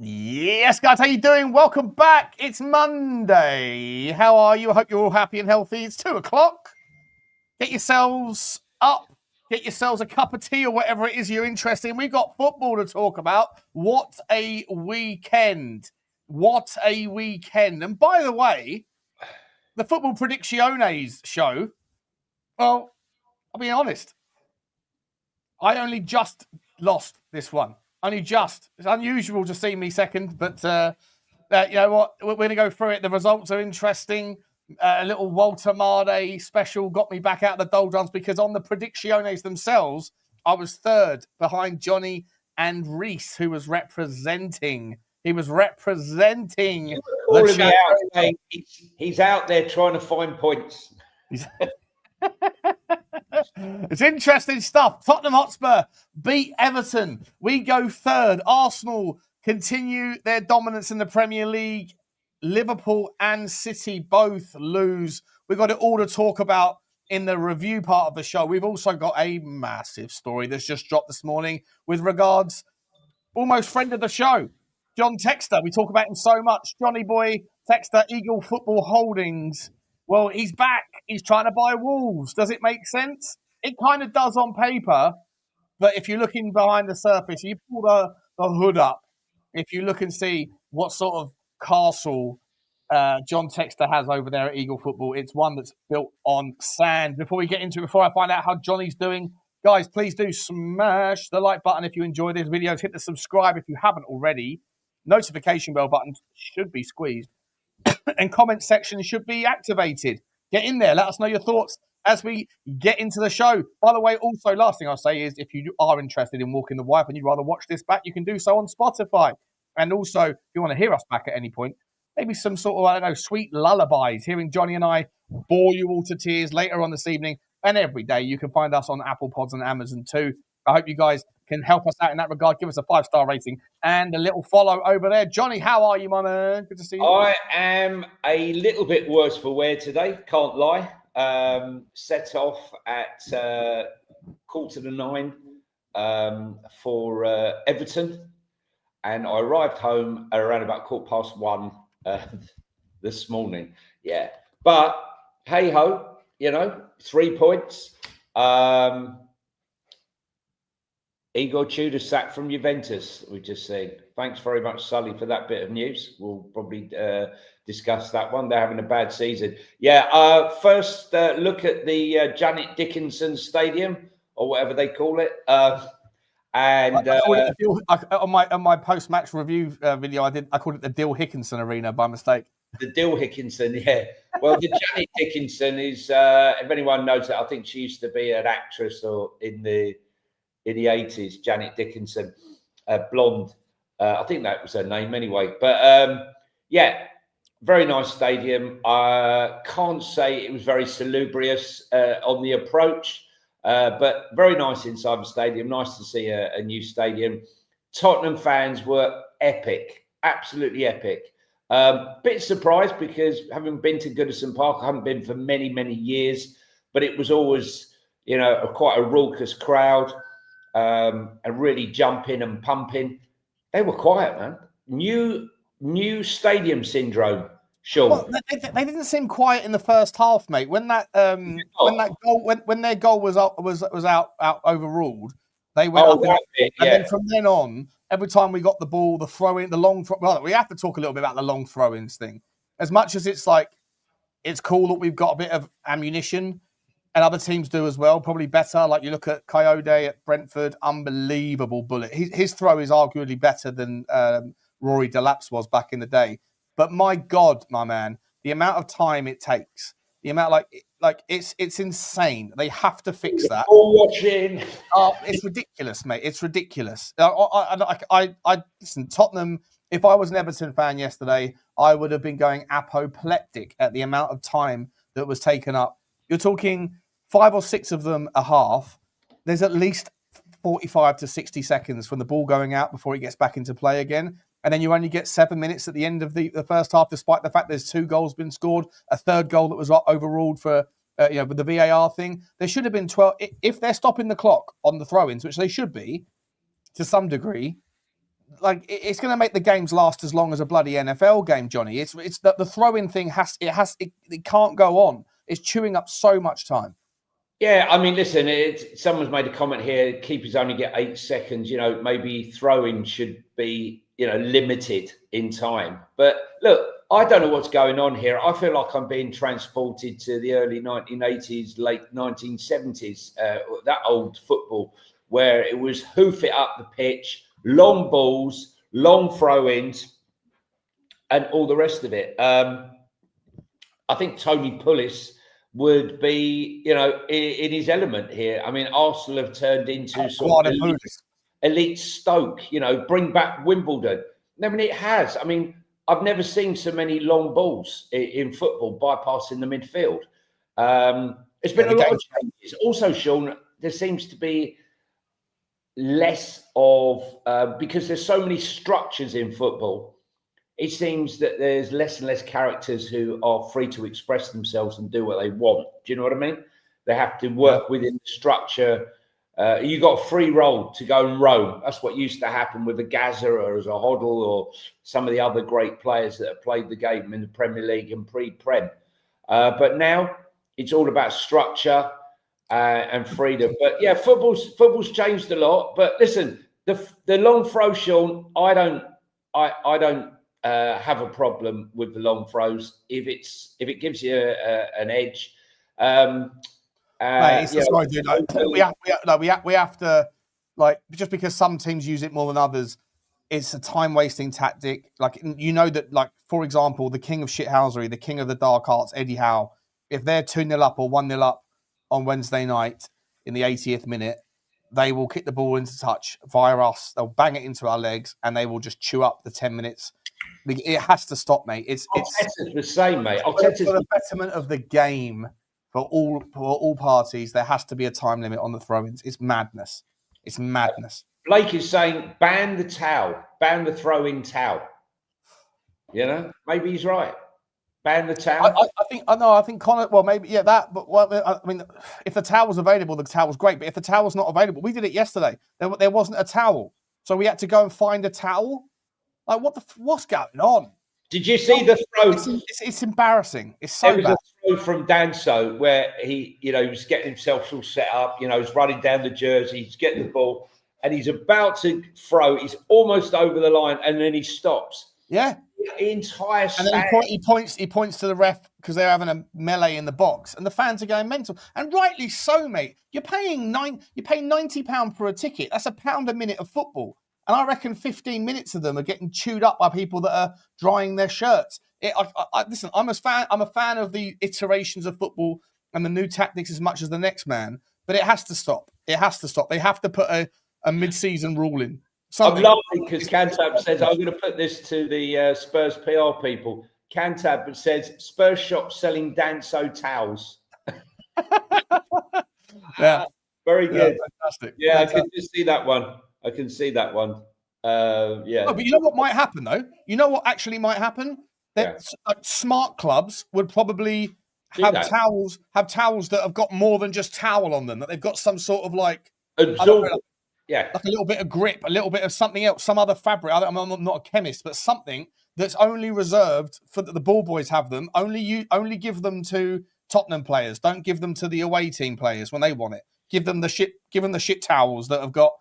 Yes, guys, how you doing? Welcome back. It's Monday. How are you? I hope you're all happy and healthy. It's 2 o'clock. Get yourselves up. Get yourselves a cup of tea or whatever it is you're interested in. We've got football to talk about. What a weekend. What a weekend. And by the way, the Football Predicciones show, well, I'll be honest. I only just lost this one. Only just. It's unusual to see me second, but you know what? We're going to go through it. The results are interesting. A little Walter Marde special got me back out of the doldrums because on the Predicciones themselves, I was third behind Jonny and Reese, who was representing. He was representing the chat. He's out there trying to find points. It's interesting stuff. Tottenham Hotspur beat Everton. We go third. Arsenal continue their dominance in the Premier League. Liverpool and City both lose. We've got it all to talk about in the review part of the show. We've also got a massive story that's just dropped this morning with regards, almost friend of the show, John Textor. We talk about him so much. Johnny boy, Textor, Eagle Football Holdings. Well, he's back. He's trying to buy Wolves. Does it make sense? It kind of does on paper, but if you're looking behind the surface, you pull the hood up. If you look and see what sort of castle John Textor has over there at Eagle Football, it's one that's built on sand. Before I find out how Johnny's doing, guys, please do smash the like button if you enjoy these videos. Hit the subscribe if you haven't already. Notification bell button should be squeezed. And comment section should be activated. Get in there. Let us know your thoughts as we get into the show. By the way, also, last thing I'll say is if you are interested in Walking the Wipe and you'd rather watch this back, you can do so on Spotify. And also, if you want to hear us back at any point, maybe some sort of, I don't know, sweet lullabies, hearing Johnny and I bore you all to tears later on this evening and every day. You can find us on Apple Pods and Amazon too. I hope you guys can help us out in that regard. Give us a 5-star rating and a little follow over there. Johnny, how are you, my man? Good to see you. I am a little bit worse for wear today, can't lie. Set off at 8:45 for Everton, and I arrived home at around about 1:15 this morning. Yeah, but hey ho, 3 points. Igor Tudor sacked from Juventus, we just seen. Thanks very much, Sully, for that bit of news. We'll probably discuss that one. They're having a bad season. Yeah, first look at the Janet Dickinson Stadium, or whatever they call it. On my post-match review video, I called it the Dill Hickinson Arena by mistake. The Dill Hickinson, yeah. Well, the Janet Dickinson is, if anyone knows it, I think she used to be an actress or in the 80s, Janet Dickinson, blonde. I think that was her name anyway. But yeah, very nice stadium. I can't say it was very salubrious on the approach, but very nice inside the stadium. Nice to see a new stadium. Tottenham fans were epic, absolutely epic. Bit surprised because having been to Goodison Park, I haven't been for many, many years, but it was always, quite a raucous crowd. And really jumping and pumping. They were quiet, man. New stadium syndrome. Sure. Well, they didn't seem quiet in the first half, mate. When their goal was out overruled, they went up. And then from then on, every time we got the ball, the throw-in, the long throw. Well, we have to talk a little bit about the long throw-ins thing. As much as it's cool that we've got a bit of ammunition. And other teams do as well, probably better. Like you look at Coyote at Brentford, unbelievable bullet. His throw is arguably better than Rory Delap's was back in the day. But my God, my man, the amount of time it takes, the amount it's insane. They have to fix that. Watching. It's ridiculous, mate. It's ridiculous. Listen, Tottenham. If I was an Everton fan yesterday, I would have been going apoplectic at the amount of time that was taken up. You're talking 5 or 6 of them a half. There's at least 45 to 60 seconds from the ball going out before it gets back into play again. And then you only get 7 minutes at the end of the first half, despite the fact there's 2 goals been scored, a third goal that was overruled for, with the VAR thing. There should have been 12. If they're stopping the clock on the throw-ins, which they should be, to some degree, it's going to make the games last as long as a bloody NFL game, Johnny. It's that the throw-in thing it can't go on. It's chewing up so much time. Yeah, I mean, listen, someone's made a comment here. Keepers only get 8 seconds. Maybe throwing should be, limited in time. But look, I don't know what's going on here. I feel like I'm being transported to the early 1980s, late 1970s, that old football where it was hoof it up the pitch, long balls, long throw-ins, and all the rest of it. I think Tony Pulis would be, in his element here. I mean, Arsenal have turned into sort of elite Stoke, bring back Wimbledon. I mean, it has. I mean, I've never seen so many long balls in football bypassing the midfield. It's been a lot of changes. Also, Sean, there seems to be less of, because there's so many structures in football, it seems that there's less and less characters who are free to express themselves and do what they want. Do you know what I mean? They have to work within the structure. You got a free roll to go and roam. That's what used to happen with a Gaza or as a Hoddle or some of the other great players that have played the game in the Premier League and pre-Prem. But now it's all about structure and freedom. But yeah, football's changed a lot. But listen, the long throw, Sean, I don't have a problem with the long throws if it gives you an edge. Mate, sorry, dude. We have to, just because some teams use it more than others, it's a time wasting tactic. That, for example, the king of shithousery, the king of the dark arts, Eddie Howe, if they're 2-0 up or 1-0 up on Wednesday night in the 80th minute, they will kick the ball into touch via us. They'll bang it into our legs, and they will just chew up the 10 minutes. It has to stop, mate. It's the same, mate. For the betterment of the game, for all parties, there has to be a time limit on the throw-ins. It's madness. It's madness. Blake is saying, ban the towel, ban the throw-in towel. Maybe he's right. Ban the towel. I think Connor. Well, maybe that. But I mean, if the towel's available, the towel's great. But if the towel's not available, we did it yesterday. There wasn't a towel, so we had to go and find a towel. Like, what's going on? Did you see the throw? It's embarrassing. It's so bad. There was a throw from Danso where he was getting himself all set up. He's running down the jersey, he's getting the ball, and he's about to throw. He's almost over the line, and then he stops. Yeah. The entire stand. And then he points to the ref because they're having a melee in the box, and the fans are going mental. And rightly so, mate. You're paying £90 for a ticket. That's £1 a minute of football. And I reckon 15 minutes of them are getting chewed up by people that are drying their shirts. Listen, I'm a fan of the iterations of football and the new tactics as much as the next man. But it has to stop. It has to stop. They have to put a mid-season rule in. I'm laughing because Cantab says, I'm going to put this to the Spurs PR people. Cantab says, Spurs shop selling Danso towels. Yeah. Very good. Yeah, fantastic. Yeah, fantastic. I can just see that one. I can see that one. Yeah. Oh, but you know what might happen, though? You know what actually might happen? That smart clubs would probably have towels that have got more than just towel on them, that they've got some sort of absorb. Like a little bit of grip, a little bit of something else, some other fabric. I'm not a chemist, but something that's only reserved for the ball boys have them. Only give them to Tottenham players. Don't give them to the away team players when they want it. Give them the shit towels that have got,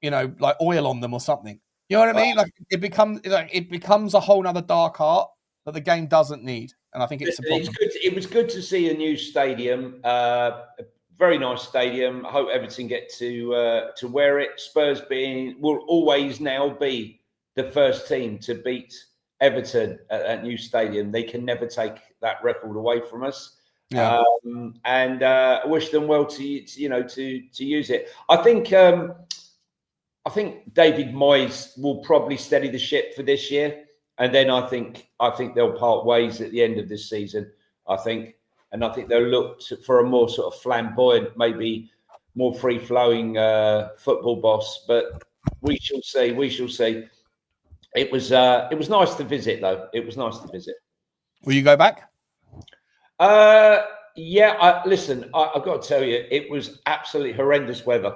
like oil on them or something. You know what I mean? Like it becomes a whole nother dark art that the game doesn't need. And I think it's a problem. It was good to see a new stadium. Very nice stadium. I hope Everton get to wear it. Spurs will always now be the first team to beat Everton at that new stadium. They can never take that record away from us. Yeah. And I wish them well to use it. I think David Moyes will probably steady the ship for this year, and then I think they'll part ways at the end of this season. I think they'll look for a more sort of flamboyant, maybe more free-flowing football boss. But we shall see. We shall see. It was nice to visit, though. It was nice to visit. Will you go back? Listen, I've got to tell you, it was absolutely horrendous weather.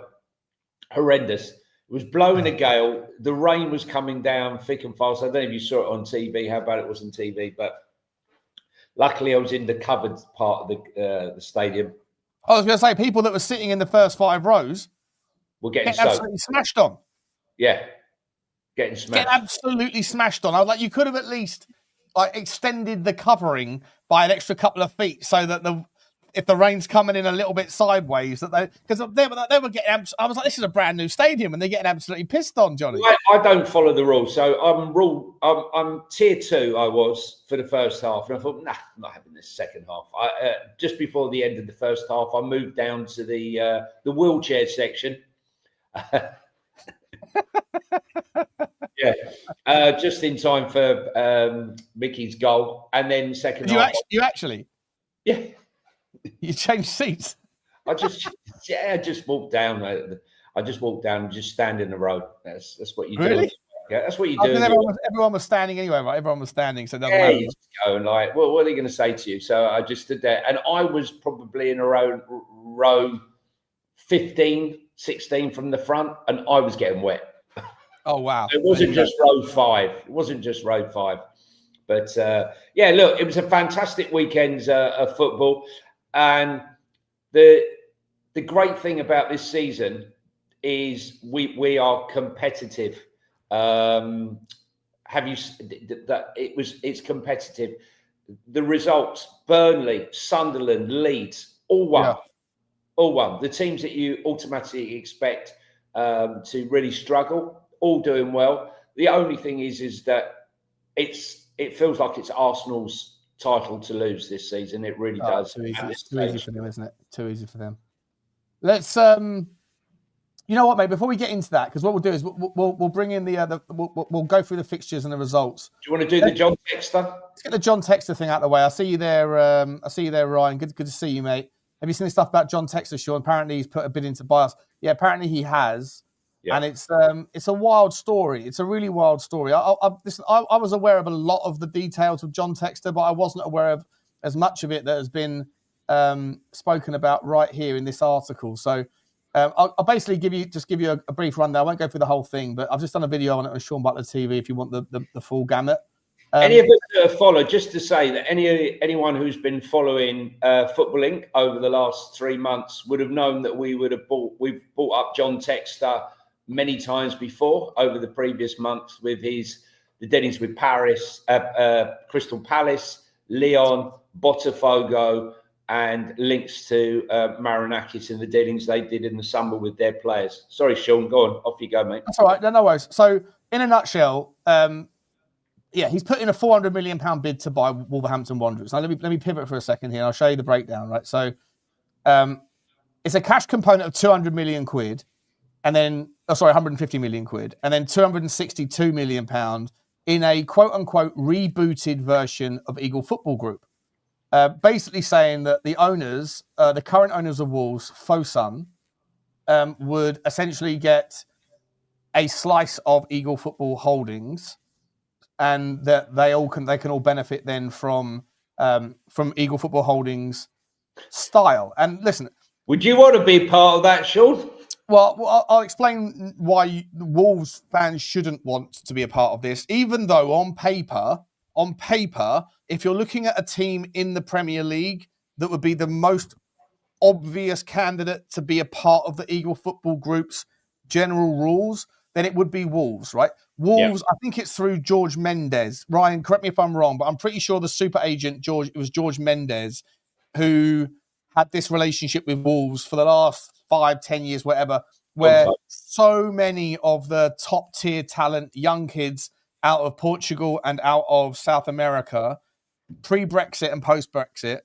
Horrendous. It was blowing a gale. The rain was coming down thick and fast. I don't know if you saw it on TV, how bad it was on TV, but luckily I was in the covered part of the stadium. I was going to say, people that were sitting in the first 5 rows were getting absolutely smashed on. Yeah, getting smashed. Get absolutely smashed on. I was like, you could have at least extended the covering by an extra couple of feet so that if the rain's coming in a little bit sideways, because they were getting. I was like, this is a brand new stadium, and they're getting absolutely pissed on, Johnny. I don't follow the rules, so I'm tier 2. I was for the first half, and I thought, nah, I'm not having this second half. Just before the end of the first half, I moved down to the wheelchair section. Yeah, just in time for Mickey's goal, and then second half. You actually? Yeah. You changed seats. I just walked down. I just walked down and just stand in the road. That's what you do. Yeah, that's what you do. Everyone was standing anyway, right? Everyone was standing, so it doesn't matter. You just go and like, well, what are they going to say to you? So I just stood there, and I was probably in a row 15, 16 from the front, and I was getting wet. Oh wow! It wasn't just row 5. It wasn't just row 5. But yeah, look, it was a fantastic weekend of football. And the great thing about this season is we are competitive. It's competitive. The results: Burnley, Sunderland, Leeds, all won. Yeah. All won. The teams that you automatically expect to really struggle, all doing well. The only thing is that it feels like it's Arsenal's title to lose this season. It really does. It's too easy for them, isn't it? Too easy for them. Let's you know what, mate, before we get into that, because what we'll do is we'll bring in we'll go through the fixtures and the results. Do you want to do the John Textor? Let's get the John Textor thing out of the way. I see you there, Ryan. Good to see you, mate. Have you seen the stuff about John Textor, Sean? Apparently he's put a bid in to buy us. Yeah, apparently he has. Yeah. And it's a wild story. It's a really wild story. I was aware of a lot of the details of John Textor, but I wasn't aware of as much of it that has been spoken about right here in this article. So I'll basically give you a brief rundown. I won't go through the whole thing, but I've just done a video on it on Sean Butler TV if you want the full gamut. Any of us that have followed, just to say that anyone who's been following Football Inc. over the last 3 months would have known that we've brought up John Textor many times before over the previous months with the dealings with Paris, Crystal Palace, Lyon, Botafogo, and links to Marinakis and the dealings they did in the summer with their players. Sorry, Sean, go on. Off you go, mate. That's all right. No worries. So, in a nutshell, he's put in a £400 million bid to buy Wolverhampton Wanderers. Now, let me pivot for a second here, and I'll show you the breakdown, right? So, it's a cash component of 200 million quid, and then, 150 million quid, and then 262 million pound in a quote-unquote rebooted version of Eagle Football Group. Basically saying that the owners, the current owners of Wolves, Fosun, would essentially get a slice of Eagle Football Holdings, and that they can all benefit then from Eagle Football Holdings style. And listen, would you want to be part of that, Sean? Well, I'll explain why Wolves fans shouldn't want to be a part of this, even though on paper, if you're looking at a team in the Premier League that would be the most obvious candidate to be a part of the Eagle Football Group's general rules, then it would be Wolves, right? Wolves, yeah. I think it's through George Mendes. Ryan, correct me if I'm wrong, but I'm pretty sure the super agent, it was George Mendes, who had this relationship with Wolves for the last 5-10 years, whatever, where so many of the top tier talent, young kids out of Portugal and out of South America, pre-Brexit and post-Brexit,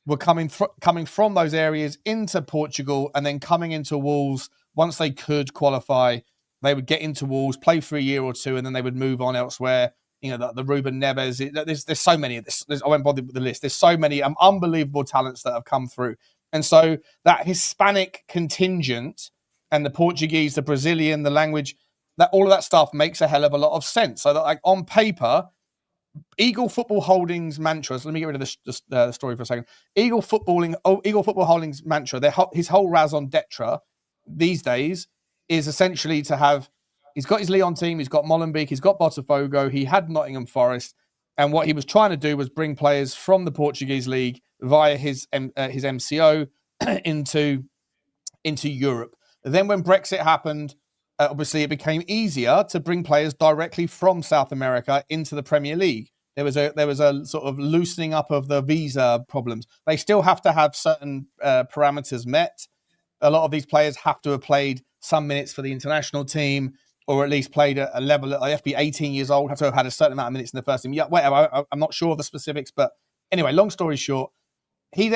were coming from those areas into Portugal and then coming into Wolves. Once they could qualify, they would get into Wolves, play for a year or two, and then they would move on elsewhere. You know, the Ruben Neves. There's so many of this. I won't bother with the list. There's so many unbelievable talents that have come through. And so that Hispanic contingent and the Portuguese, the Brazilian, the language, that all of that stuff makes a hell of a lot of sense. So that, like, on paper, Eagle Football Holdings mantra. So let me get rid of the story for a second. Eagle Football Holdings mantra. His whole raison d'etre these days is essentially to have He's got his Lyon team. He's got Molenbeek. He's got Botafogo. He had Nottingham Forest. And what he was trying to do was bring players from the Portuguese league via his MCO into Europe. Then when Brexit happened, obviously it became easier to bring players directly from South America into the Premier League. There was a sort of loosening up of the visa problems. They still have to have certain parameters met. A lot of these players have to have played some minutes for the international team, or at least played at a level. They have to be 18 years old, have to have had a certain amount of minutes in the first team. Yeah, whatever. I'm not sure of the specifics, but anyway, long story short, he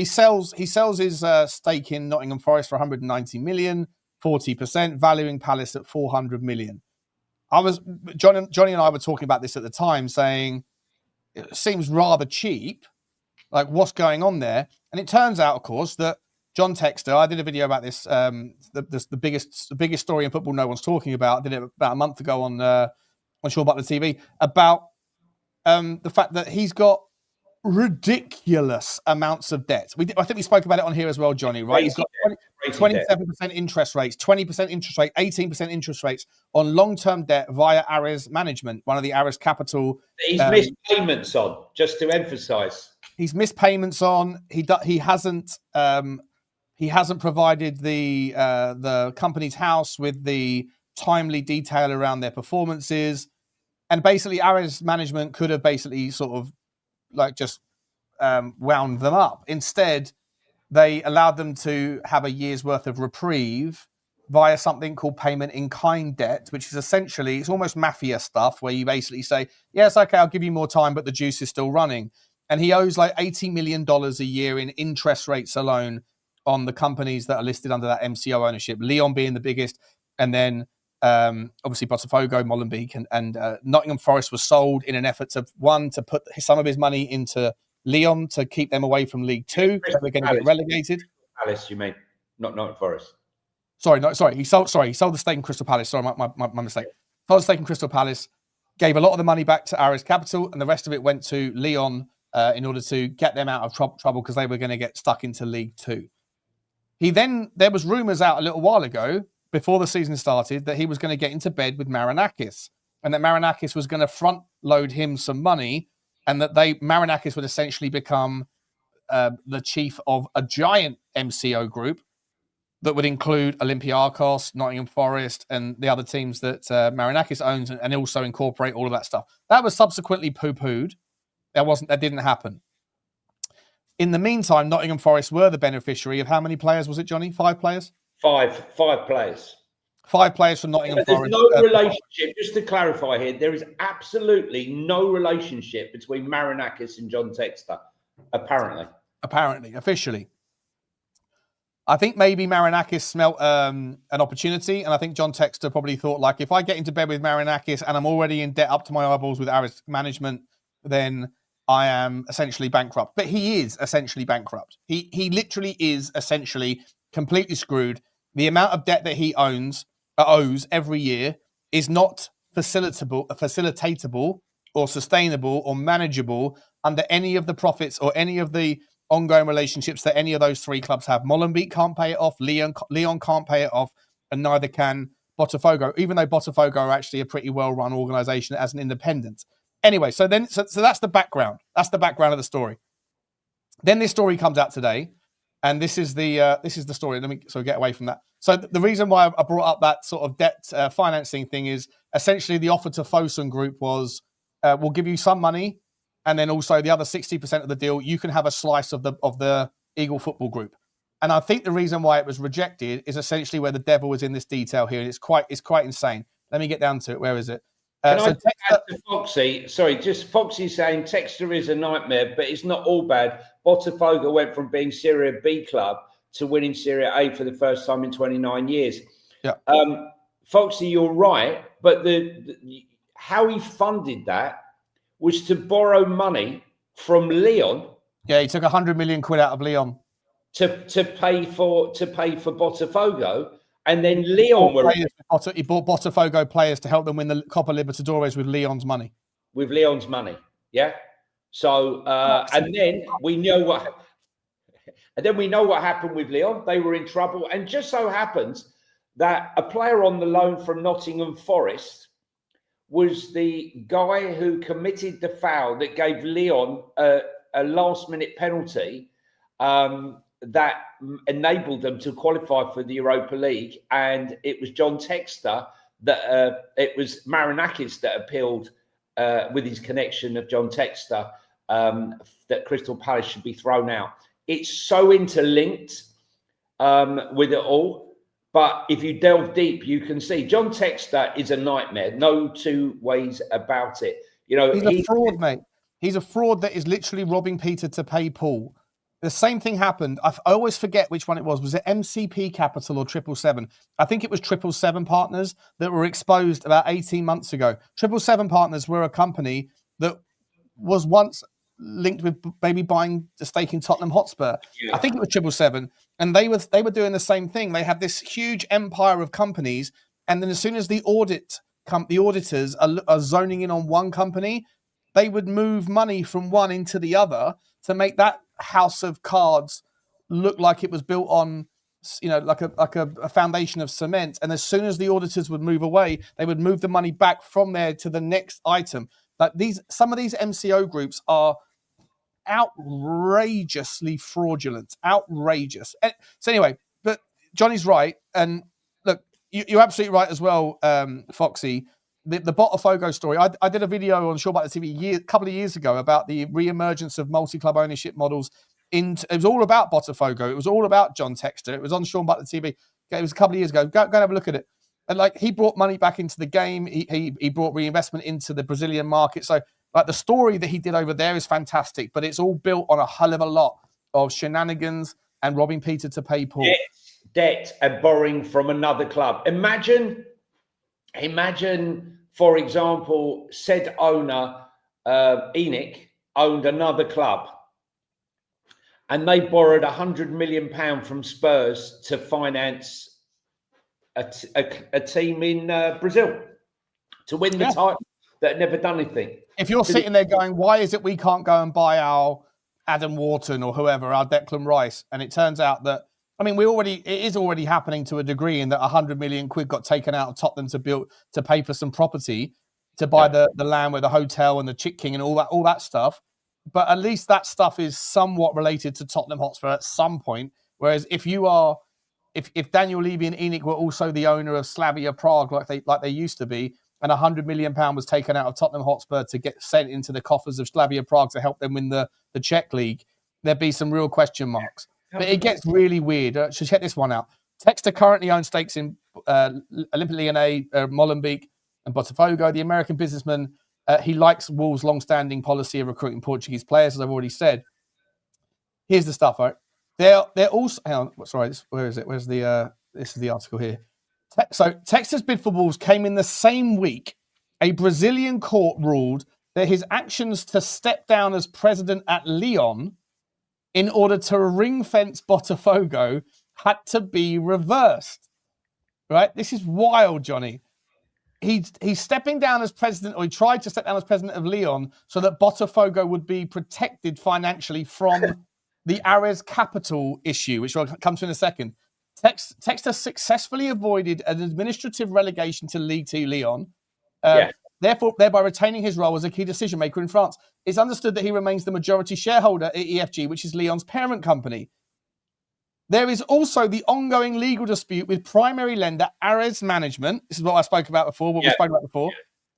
sells his stake in Nottingham Forest for 190 million, 40%, valuing Palace at 400 million. Johnny and I were talking about this at the time, saying it seems rather cheap. Like, what's going on there? And it turns out, of course, that John Textor, I did a video about this, the biggest story in football no one's talking about. I did it about a month ago on Sean Butler TV about the fact that he's got ridiculous amounts of debt. I think we spoke about it on here as well, Johnny, right? He's got 27% interest rates, 20% interest rate, 18% interest rates on long-term debt via Ares Management, one of the Ares Capital. He's missed payments on, just to emphasise. He's missed payments on. He hasn't provided the company's house with the timely detail around their performances, and basically Ares Management could have basically sort of like just wound them up. Instead, they allowed them to have a year's worth of reprieve via something called payment in kind debt, which is essentially, it's almost mafia stuff where you basically say, yes, okay, I'll give you more time, but the juice is still running. And he owes like $80 million a year in interest rates alone on the companies that are listed under that MCO ownership, Lyon being the biggest, and then obviously Botafogo, Molenbeek, and Nottingham Forest was sold in an effort to put some of his money into Lyon to keep them away from League Two. So they're going to get relegated. Palace, you mean? Not Nottingham Forest. Sorry. He sold the stake in Crystal Palace. Sorry, my mistake. Sold the stake in Crystal Palace, gave a lot of the money back to Ares Capital, and the rest of it went to Lyon in order to get them out of trouble because they were going to get stuck into League Two. There was rumours out a little while ago, before the season started, that he was going to get into bed with Marinakis, and that Marinakis was going to front load him some money, and that Marinakis would essentially become the chief of a giant MCO group that would include Olympiacos, Nottingham Forest, and the other teams that Marinakis owns, and also incorporate all of that stuff. That was subsequently poo-pooed. That didn't happen. In the meantime, Nottingham Forest were the beneficiary of how many players was it, Johnny? 5 players? Five players. 5 players from Nottingham Forest. There's no relationship, just to clarify here, there is absolutely no relationship between Marinakis and John Textor, apparently. Officially. I think maybe Marinakis smelt an opportunity, and I think John Textor probably thought, like, if I get into bed with Marinakis and I'm already in debt up to my eyeballs with Ares Management, then I am essentially bankrupt. But he is essentially bankrupt. He literally is essentially completely screwed. The amount of debt that he owes every year is not facilitatable or sustainable or manageable under any of the profits or any of the ongoing relationships that any of those 3 clubs have. Molenbeek can't pay it off, Lyon can't pay it off, and neither can Botafogo, even though Botafogo are actually a pretty well-run organisation as an independent. Anyway, so that's the background. That's the background of the story. Then this story comes out today, and this is the story. Let me get away from that. So the reason why I brought up that sort of debt financing thing is essentially the offer to Fosun Group was, we'll give you some money, and then also the other 60% of the deal, you can have a slice of the Eagle Football Group. And I think the reason why it was rejected is essentially where the devil is in this detail here, and it's quite insane. Let me get down to it. Where is it? Can I add to Foxy? Sorry, just Foxy saying Textor is a nightmare, but it's not all bad. Botafogo went from being Serie B club to winning Serie A for the first time in 29 years. Yeah. Foxy, you're right, but how he funded that was to borrow money from Lyon. Yeah, he took 100 million quid out of Lyon to pay for Botafogo. And then Lyon he bought Botafogo players to help them win the Copa Libertadores with Lyon's money. Yeah. So and then we know what happened with Lyon. They were in trouble, and just so happens that a player on the loan from Nottingham Forest was the guy who committed the foul that gave Lyon a last-minute penalty that enabled them to qualify for the Europa League. And it was John Textor that it was Marinakis that appealed with his connection of John Textor that Crystal Palace should be thrown out. It's so interlinked with it all. But if you delve deep, you can see John Textor is a nightmare. No two ways about it. You know, he's a fraud, mate. He's a fraud that is literally robbing Peter to pay Paul. The same thing happened. I always forget which one it was. Was it MCP Capital or 777? I think it was 777 Partners that were exposed about 18 months ago. 777 Partners were a company that was once linked with maybe buying a stake in Tottenham Hotspur. Yeah. I think it was 777. And they were doing the same thing. They had this huge empire of companies. And then as soon as the auditors are zoning in on one company, they would move money from one into the other to make that house of cards look like it was built on, you know, like a foundation of cement. And as soon as the auditors would move away, they would move the money back from there to the next item. Like some of these MCO groups are outrageously fraudulent, outrageous. So anyway, but Johnny's right. And look, you're absolutely right as well, Foxy. The Botafogo story. I did a video on Shaw Butler TV a couple of years ago about the re-emergence of multi-club ownership models. It was all about Botafogo. It was all about John Textor. It was on Shaw Butler TV. It was a couple of years ago. Go and have a look at it. And like, he brought money back into the game. He brought reinvestment into the Brazilian market. So like, the story that he did over there is fantastic, but it's all built on a hell of a lot of shenanigans and robbing Peter to pay Paul. Debt and borrowing from another club. Imagine, for example, said owner, ENIC, owned another club and they borrowed £100 million from Spurs to finance a team in Brazil to win the title that had never done anything. If you're sitting there going, why is it we can't go and buy our Adam Wharton or whoever, our Declan Rice? And it turns out that, I mean, it is already happening to a degree in that 100 million quid got taken out of Tottenham to pay for some property, to buy the land with the hotel and the Chick King and all that stuff. But at least that stuff is somewhat related to Tottenham Hotspur at some point. Whereas if Daniel Levy and ENIC were also the owner of Slavia Prague, like they used to be, and £100 million was taken out of Tottenham Hotspur to get sent into the coffers of Slavia Prague to help them win the Czech league, there'd be some real question marks. But it gets really weird. So check this one out. Textor currently owns stakes in Olympique Lyonnais, Molenbeek, and Botafogo. The American businessman, he likes Wolves' long-standing policy of recruiting Portuguese players, as I've already said. Here's the stuff, right? They're also. Hang on, sorry. Where is it? This is the article here. So Textor's bid for Wolves came in the same week. A Brazilian court ruled that his actions to step down as president at Lyon in order to ring-fence Botafogo had to be reversed. Right? This is wild, Johnny. He's stepping down as president, or he tried to step down as president of Lyon so that Botafogo would be protected financially from the Ares Capital issue, which we'll come to in a second. Textor successfully avoided an administrative relegation to League 2 Lyon, thereby retaining his role as a key decision maker in France. It's understood that he remains the majority shareholder at EFG, which is Lyon's parent company. There is also the ongoing legal dispute with primary lender Ares Management. This is what I spoke about before,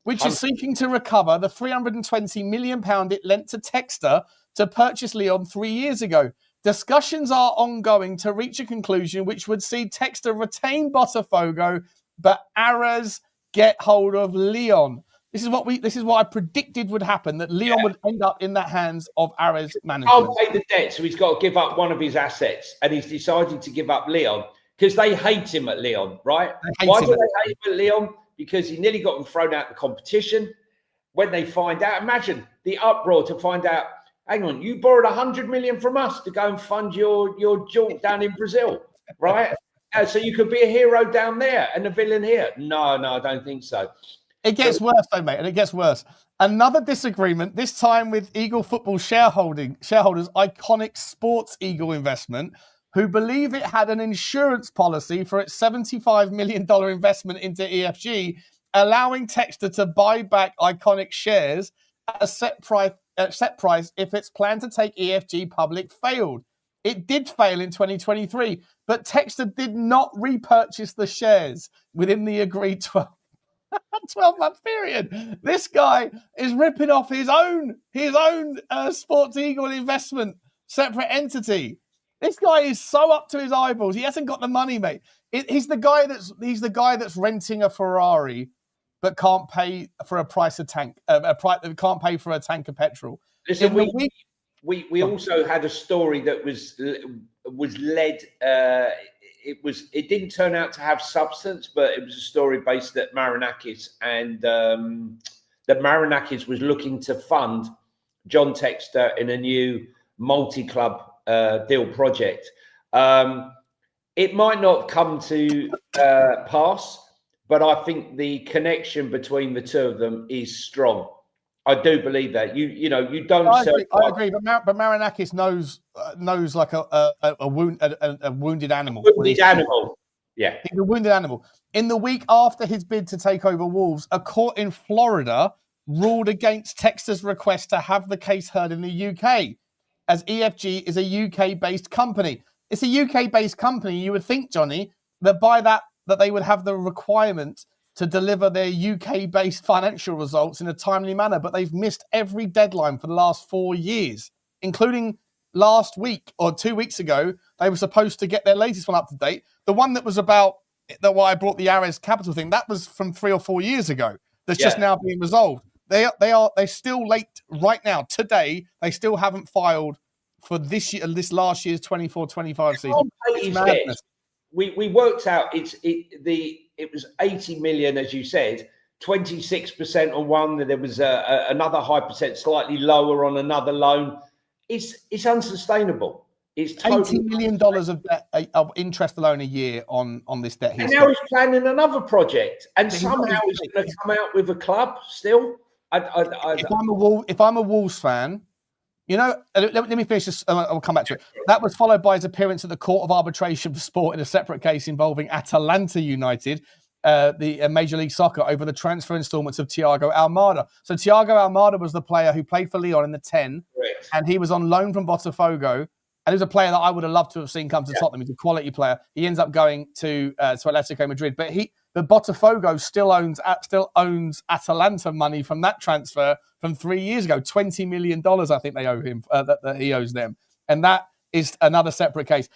which is seeking to recover the £320 million it lent to Textor to purchase Lyon 3 years ago. Discussions are ongoing to reach a conclusion which would see Textor retain Botafogo, but Ares get hold of Lyon. This is what I predicted would happen, that Lyon would end up in the hands of Ares Management. I'll pay the debt, so he's got to give up one of his assets, and he's decided to give up Lyon because they hate him at Lyon, right? Why do they hate him at Lyon? Because he nearly got them thrown out of the competition. When they find out, imagine the uproar to find out, hang on, you borrowed 100 million from us to go and fund your jaunt down in Brazil, right? So you could be a hero down there and a villain here. No, I don't think so. It gets worse, though, mate, and it gets worse. Another disagreement, this time with Eagle Football shareholders, iconic Sports Eagle investment. who believe it had an insurance policy for its $75 million investment into EFG, allowing Textor to buy back Iconic shares at a set price if its plan to take EFG public failed. It did fail in 2023, but Textor did not repurchase the shares within the agreed 12-month period. This guy is ripping off his own Sports Eagle investment separate entity. This guy is so up to his eyeballs. He hasn't got the money, mate. He's the guy that's renting a Ferrari, but can't pay for a price of tank. Can't pay for a tank of petrol. Listen, we also had a story that was led. It didn't turn out to have substance, but it was a story based at Marinakis, and that Marinakis was looking to fund John Textor in a new multi-club deal project. It might not come to pass, but I think the connection between the two of them is strong. I do believe that. You don't. I agree, but Marinakis knows like a wounded animal. Wounded animal. Yeah, he's a wounded animal. In the week after his bid to take over Wolves, a court in Florida ruled against Textor's request to have the case heard in the UK, as EFG is a UK-based company. It's a UK-based company. You would think, Johnny, that by that they would have the requirement to deliver their UK-based financial results in a timely manner, but they've missed every deadline for the last 4 years, including last week or 2 weeks ago. They were supposed to get their latest one up to date. The one that was about why I brought the Ares Capital thing, that was from 3 or 4 years ago. That's just now being resolved. They're still late right now. Today, they still haven't filed for this last year's 24-25 season. It's madness. We worked out it was 80 million, as you said, 26% on one. There was another high percent, slightly lower on another loan. It's unsustainable. It's totally $80 million of debt, of interest alone a year on this debt. And now he's planning another project, and somehow he's going to come out with a club still. If I'm a Wolves fan, let me finish this. I'll come back to it. That was followed by his appearance at the Court of Arbitration for Sport in a separate case involving Atalanta United, the Major League Soccer, over the transfer installments of Thiago Almada. So Thiago Almada was the player who played for Lyon in the 10, correct, and he was on loan from Botafogo. And he was a player that I would have loved to have seen come to Tottenham. He's a quality player. He ends up going to Atletico Madrid, but Botafogo still owns Atalanta money from that transfer from 3 years ago. $20 million, I think they owe him, that he owes them. And that is another separate case.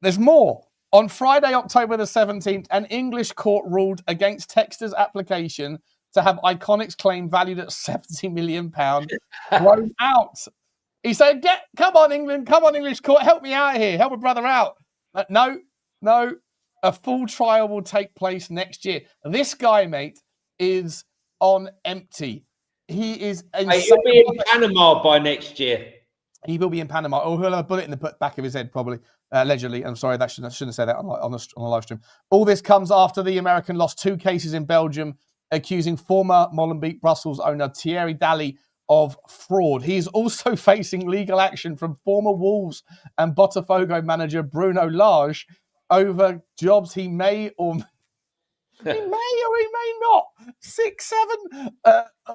There's more. On Friday, October the 17th, an English court ruled against Textor's application to have Iconic's claim valued at £70 million thrown out. He said, come on, England, come on, English court, help me out here, help a brother out. No, a full trial will take place next year. This guy, mate, is on empty. He is insane. He'll be in Panama by next year. He will be in Panama. Or he'll have a bullet in the back of his head, probably, allegedly. I'm sorry, shouldn't have said that on the live stream. All this comes after the American lost 2 cases in Belgium, accusing former Molenbeek Brussels owner Thierry Daly of fraud. He is also facing legal action from former Wolves and Botafogo manager Bruno Lage over jobs he may or he may not 6, 7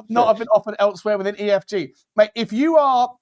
not have been offered elsewhere within EFG. Mate, if you are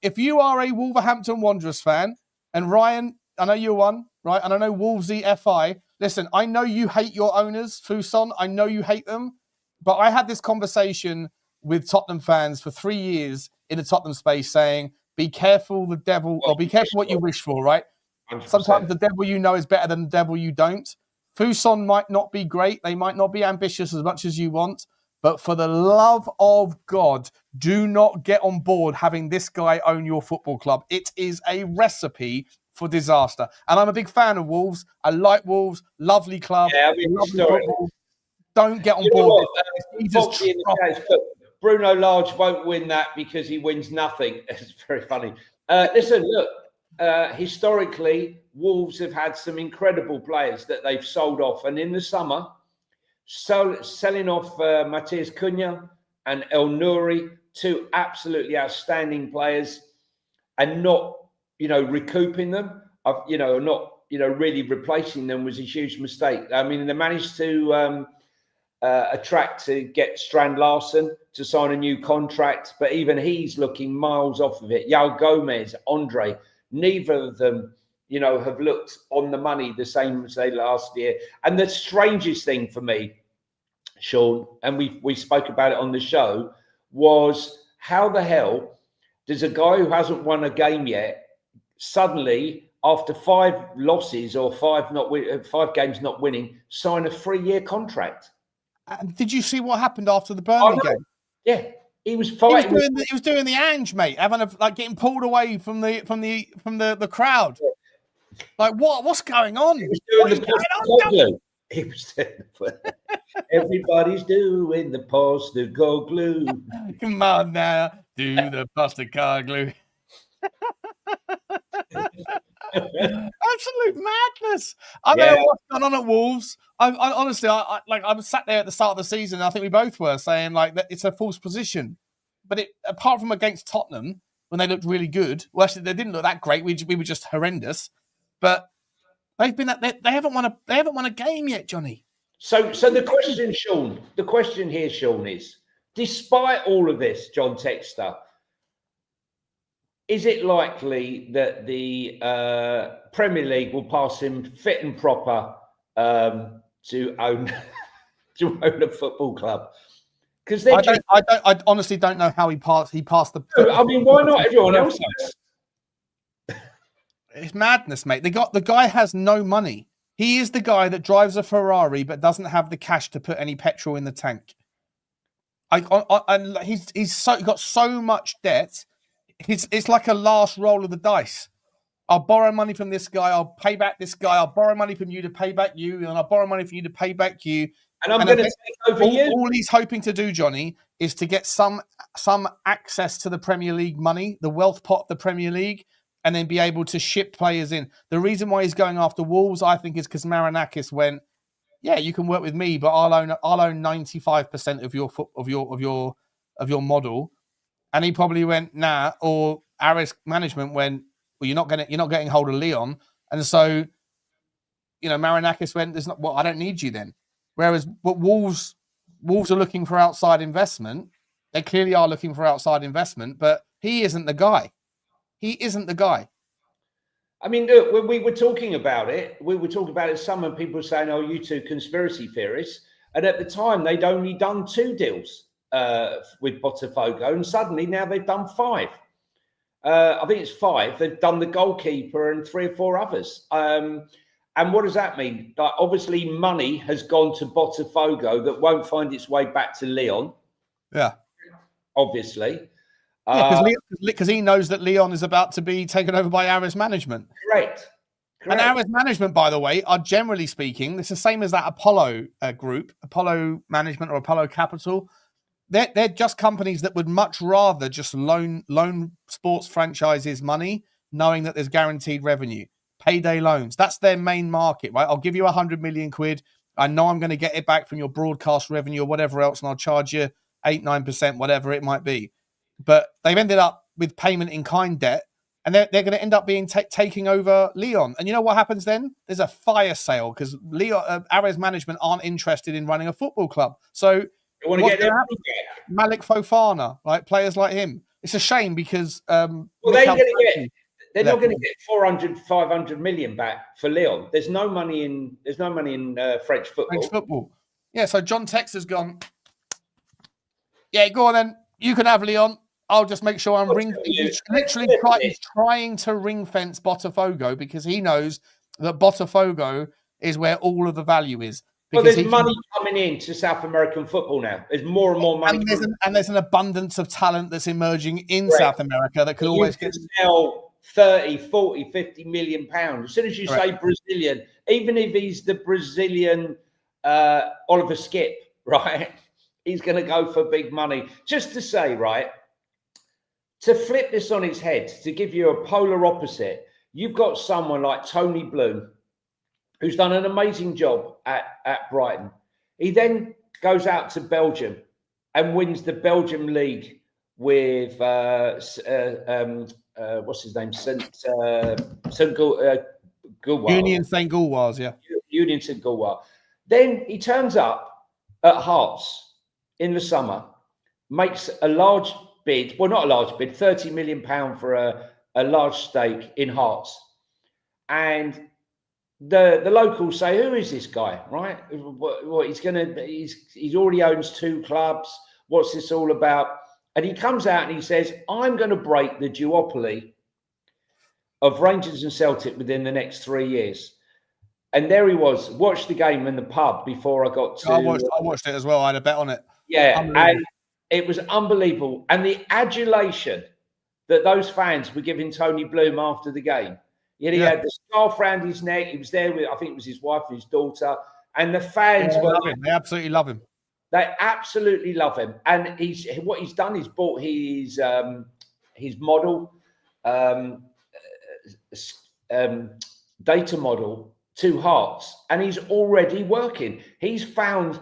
a Wolverhampton Wanderers fan, and Ryan, I know you're one, right? And I know Wolvesy FI. Listen, I know you hate your owners, Fuson. I know you hate them, but I had this conversation with Tottenham fans for 3 years in the Tottenham space, saying, "Be careful, the devil, or be careful what you wish for." Right? 100%. Sometimes the devil you know is better than the devil you don't. Fuson might not be great. They might not be ambitious as much as you want. But for the love of God, do not get on board having this guy own your football club. It is a recipe for disaster. And I'm a big fan of Wolves. I like Wolves. Lovely club. Yeah, I mean, lovely football. Don't get on board. Bruno Lage won't win that because he wins nothing. It's very funny. Listen, look. Historically, Wolves have had some incredible players that they've sold off, and in the summer, selling off Matheus Cunha and El Nouri, 2 absolutely outstanding players, and not recouping them. really replacing them was a huge mistake. I mean, they managed to attract to get Strand Larsen to sign a new contract, but even he's looking miles off of it. Yao Gomez, Andre, neither of them, have looked on the money the same as they last year. And the strangest thing for me, Sean, and we spoke about it on the show, was how the hell does a guy who hasn't won a game yet suddenly, after 5 losses or 5 games not winning, sign a 3-year contract? Did you see what happened after the Burnley game? Yeah, he was fighting. He was doing the Ange, mate, getting pulled away from the crowd. Like what's going on? He was doing the He was doing everybody's doing the Postecoglou. Come on now, do the Postecoglou. Absolute madness. I don't know what's going on at Wolves. I honestly, I was sat there at the start of the season, and I think we both were saying that it's a false position. But apart from against Tottenham, when they looked really good, well, actually they didn't look that great. We were just horrendous. But they haven't won a game yet, Johnny. So the question here, Sean, is, despite all of this, John Textor, is it likely that the Premier League will pass him fit and proper to own a football club? Because I honestly don't know how he passed the. I mean, why not? Everyone else has. It's madness, mate. The guy has no money. He is the guy that drives a Ferrari but doesn't have the cash to put any petrol in the tank. He's got so much debt. It's like a last roll of the dice. I'll borrow money from this guy. I'll pay back this guy. I'll borrow money from you to pay back you, and I'll borrow money from you to pay back you. And I'm going to take over you. All he's hoping to do, Johnny, is to get some access to the Premier League money, the wealth pot of the Premier League, and then be able to ship players in. The reason why he's going after Wolves, I think, is because Marinakis went, yeah, you can work with me, but I'll own 95% of your model. And he probably went, nah, or Aris management went, well, you're not getting hold of Leon. And so, Marinakis went, I don't need you then. Whereas what Wolves are looking for outside investment. They clearly are looking for outside investment, but he isn't the guy. He isn't the guy. I mean, look, when we were talking about it, some people were saying, oh, you two conspiracy theorists. And at the time, they'd only done 2 deals with Botafogo, and suddenly now they've done 5. I think it's 5. They've done the goalkeeper and 3 or 4 others. And what does that mean? Like, obviously, money has gone to Botafogo that won't find its way back to Leon. Yeah. Obviously. Because he knows that Leon is about to be taken over by Aris management. Correct. And Aris management, by the way, are generally speaking, it's the same as that Apollo group, Apollo Management or Apollo Capital. They're just companies that would much rather just loan sports franchises money, knowing that there's guaranteed revenue. Payday loans. That's their main market, right? I'll give you 100 million quid. I know I'm going to get it back from your broadcast revenue or whatever else, and I'll charge you 8-9%, whatever it might be. But they've ended up with payment in kind debt, and they're going to end up being taking over Leon. And you know what happens then? There's a fire sale because Ares management aren't interested in running a football club. So you want to get them Malik Fofana, right? Players like him. It's a shame because they're not going to get 400, 500 million back for Leon. There's no money in French football. Yeah. So John Textor's gone. Yeah, go on then. You can have Leon. I'll just make sure I'm he's trying to ring fence Botafogo because he knows that Botafogo is where all of the value is. Well, there's money coming into South American football now. There's more and more money. And there's an abundance of talent that's emerging in South America that could always get sell 30, 40, 50 million pounds. As soon as you say Brazilian, even if he's the Brazilian Oliver Skip, right? He's going to go for big money. Just to say, right, to flip this on its head, to give you a polar opposite, you've got someone like Tony Bloom, who's done an amazing job at Brighton. He then goes out to Belgium and wins the Belgium League with, what's his name? Goulwar. Union St. Gulwars, yeah. Union St. Gulwar. Then he turns up at Hearts in the summer, makes a large bid, well, not a large bid, £30 million for a large stake in Hearts. And the locals say, who is this guy, right? What he already owns 2 clubs. What's this all about? And he comes out and he says, I'm going to break the duopoly of Rangers and Celtic within the next 3 years. And there he was, watched the game in the pub before I got to... I watched it as well. I had a bet on it. Yeah, and it was unbelievable. And the adulation that those fans were giving Tony Bloom after the game. He had the scarf around his neck. He was there with, I think it was his wife and his daughter. And the fans were... They absolutely love him. They absolutely love him. And what he's done is bought his model, data model to Hearts, and he's already working. He's found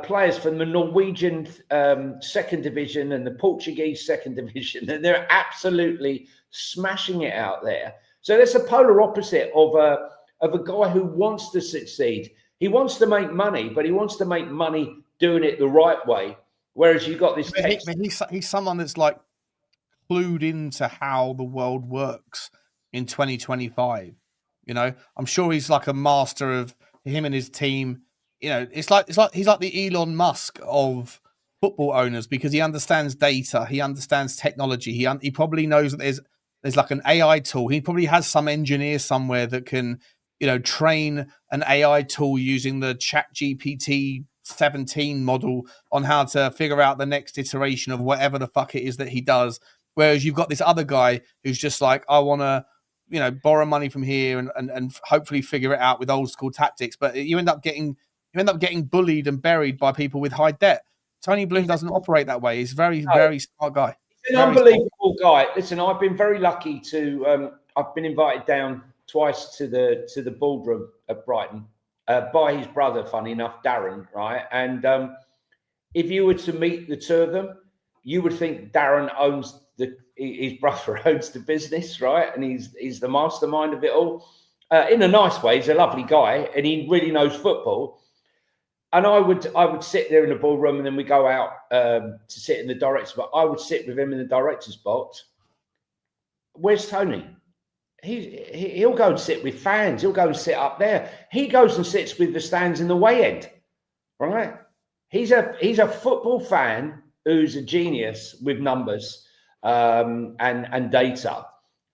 players from the Norwegian second division and the Portuguese second division, and they're absolutely smashing it out there. So that's a polar opposite of a guy who wants to succeed. He wants to make money, but he wants to make money doing it the right way. Whereas you got this... He's someone that's like clued into how the world works in 2025. You know, I'm sure he's like a master of him and his team. You know, it's like he's like the Elon Musk of football owners, because he understands data, he understands technology. He probably knows that there's like an AI tool. He probably has some engineer somewhere that can, you know, train an AI tool using the ChatGPT 17 model on how to figure out the next iteration of whatever the fuck it is that he does. Whereas you've got this other guy who's just like, I want to, you know, borrow money from here and hopefully figure it out with old school tactics. But you end up getting bullied and buried by people with high debt. Tony Bloom doesn't operate that way. He's very smart guy. He's an unbelievable guy. Listen, I've been very lucky to. I've been invited down twice to the ballroom at Brighton by his brother. Funny enough, Darren. Right, and if you were to meet the two of them, you would think Darren owns his brother owns the business, right? And he's the mastermind of it all. In a nice way, he's a lovely guy, and he really knows football. And I would sit there in the ballroom, and then we go out to sit in the director's box. I would sit with him in the director's box. Where's Tony? He'll go and sit with fans. He'll go and sit up there. He goes and sits with the stands in the way end, right? He's a football fan who's a genius with numbers and data.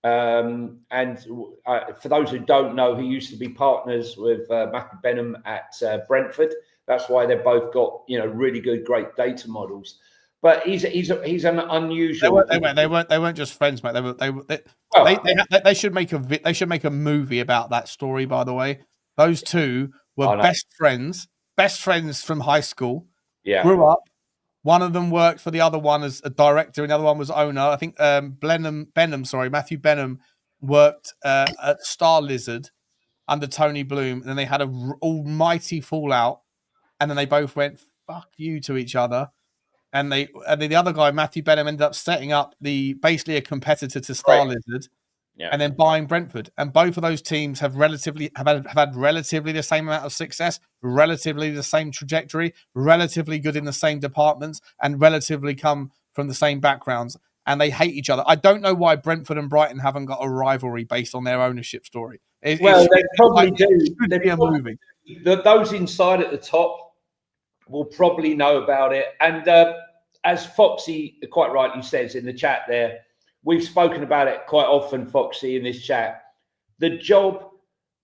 For those who don't know, he used to be partners with Matthew Benham at Brentford. That's why they've both got, you know, really good, great data models. But he's an unusual. They weren't just friends, mate. They should make a movie about that story. By the way, those two were best friends from high school. Yeah, grew up. One of them worked for the other one as a director, and the other one was owner. I think Matthew Benham worked at Star Lizard under Tony Bloom, and then they had an almighty fallout, and then they both went "fuck you" to each other. And the other guy, Matthew Benham, ended up setting up basically a competitor to Star Lizard, and then buying Brentford. And both of those teams have had relatively the same amount of success, relatively the same trajectory, relatively good in the same departments, and relatively come from the same backgrounds. And they hate each other. I don't know why Brentford and Brighton haven't got a rivalry based on their ownership story. They probably do. Be a movie. Those inside at the top will probably know about it. And as Foxy quite rightly says in the chat there, we've spoken about it quite often, Foxy, in this chat. The job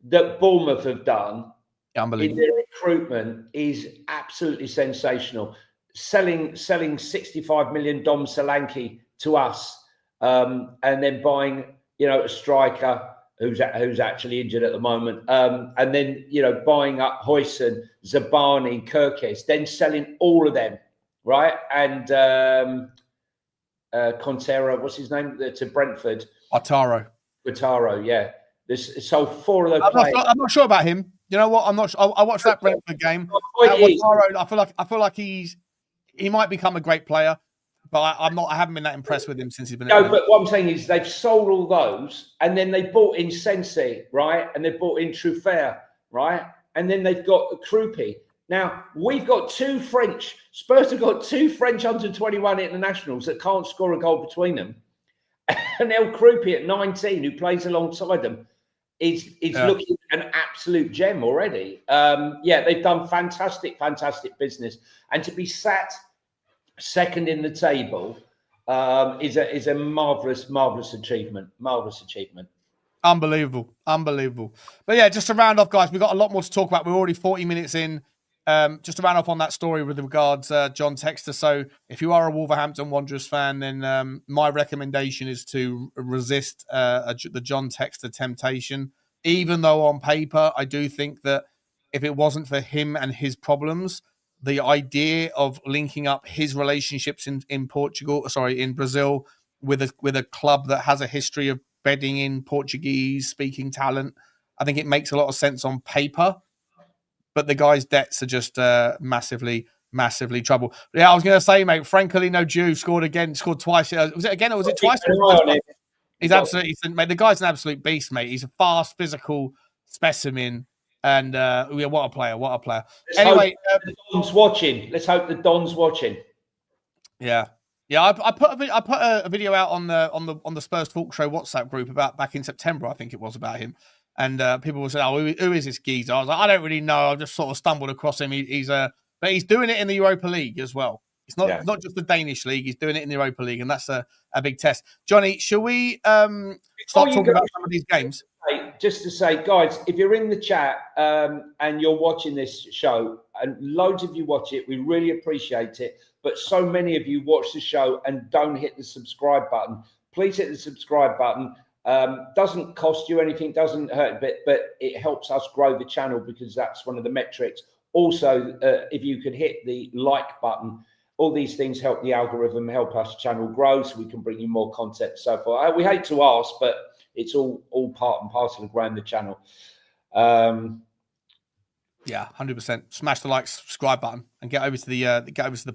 that Bournemouth have done in their recruitment is absolutely sensational. Selling 65 million Dom Solanke to us, and then buying, you know, a striker who's actually injured at the moment, and then, you know, buying up Huijsen, Zabani, Kirkes, then selling all of them, right? And Contero, what's his name, to Brentford? Otaro, yeah. So 4 of those players. I'm not sure about him. You know what? I'm not sure. I watched that Brentford game. Otaro, I feel like he might become a great player. but I haven't been that impressed with him since he's been. No, but what I'm saying is they've sold all those, and then they bought in Sensi, right? And they bought in Truffert, right? And then they've got Krupi. Now we've got Spurs have got two French under-21 internationals that can't score a goal between them, and El Krupi at 19, who plays alongside them, is looking an absolute gem already. They've done fantastic business, and to be sat second in the table is a marvelous achievement. Unbelievable. But yeah, just to round off, guys, we've got a lot more to talk about. We're already 40 minutes in. Just to round off on that story with regards John Textor. So if you are a Wolverhampton Wanderers fan, then my recommendation is to resist the John Textor temptation. Even though on paper, I do think that if it wasn't for him and his problems, the idea of linking up his relationships in Brazil with a club that has a history of bedding in Portuguese speaking talent, I think it makes a lot of sense on paper. But the guy's debts are just massively trouble. Yeah, I was going to say, mate, Francolino Jew scored twice. Was it again or was it twice? He's absolutely, mate. The guy's an absolute beast, mate. He's a fast, physical specimen, and what a player! Anyway, the Don's watching. Let's hope the Don's watching. Yeah. I put a video out on the Spurs Talk Show WhatsApp group about back in September. I think it was about him. And people will say, "Oh, who is this geezer?" I was like, "I don't really know. I just sort of stumbled across him. But he's doing it in the Europa League as well. It's not just the Danish league. He's doing it in the Europa League, and that's a big test." Johnny, shall we start talking about some of these games? Just to say, guys, if you're in the chat and you're watching this show, and loads of you watch it, we really appreciate it. But so many of you watch the show and don't hit the subscribe button. Please hit the subscribe button. Doesn't cost you anything, doesn't hurt a bit, but it helps us grow the channel because that's one of the metrics. Also, if you could hit the like button, all these things help the algorithm, help us channel grow so we can bring you more content and so forth. We hate to ask, but it's all part and parcel of growing the channel. 100%. Smash the like, subscribe button, and get over to the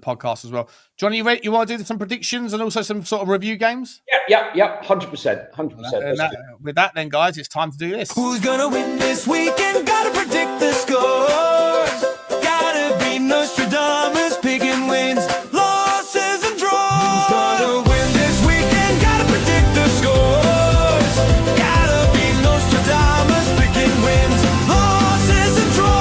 podcast as well. Johnny, you want to do some predictions and also some sort of review games? Yeah, 100%. With that, then, guys, it's time to do this. Who's gonna win this weekend? Gotta predict the scores. Gotta be Nostradamus, picking wins, losses, and draws. Who's gonna win this weekend? Gotta predict the scores. Gotta be Nostradamus, picking wins, losses, and draws.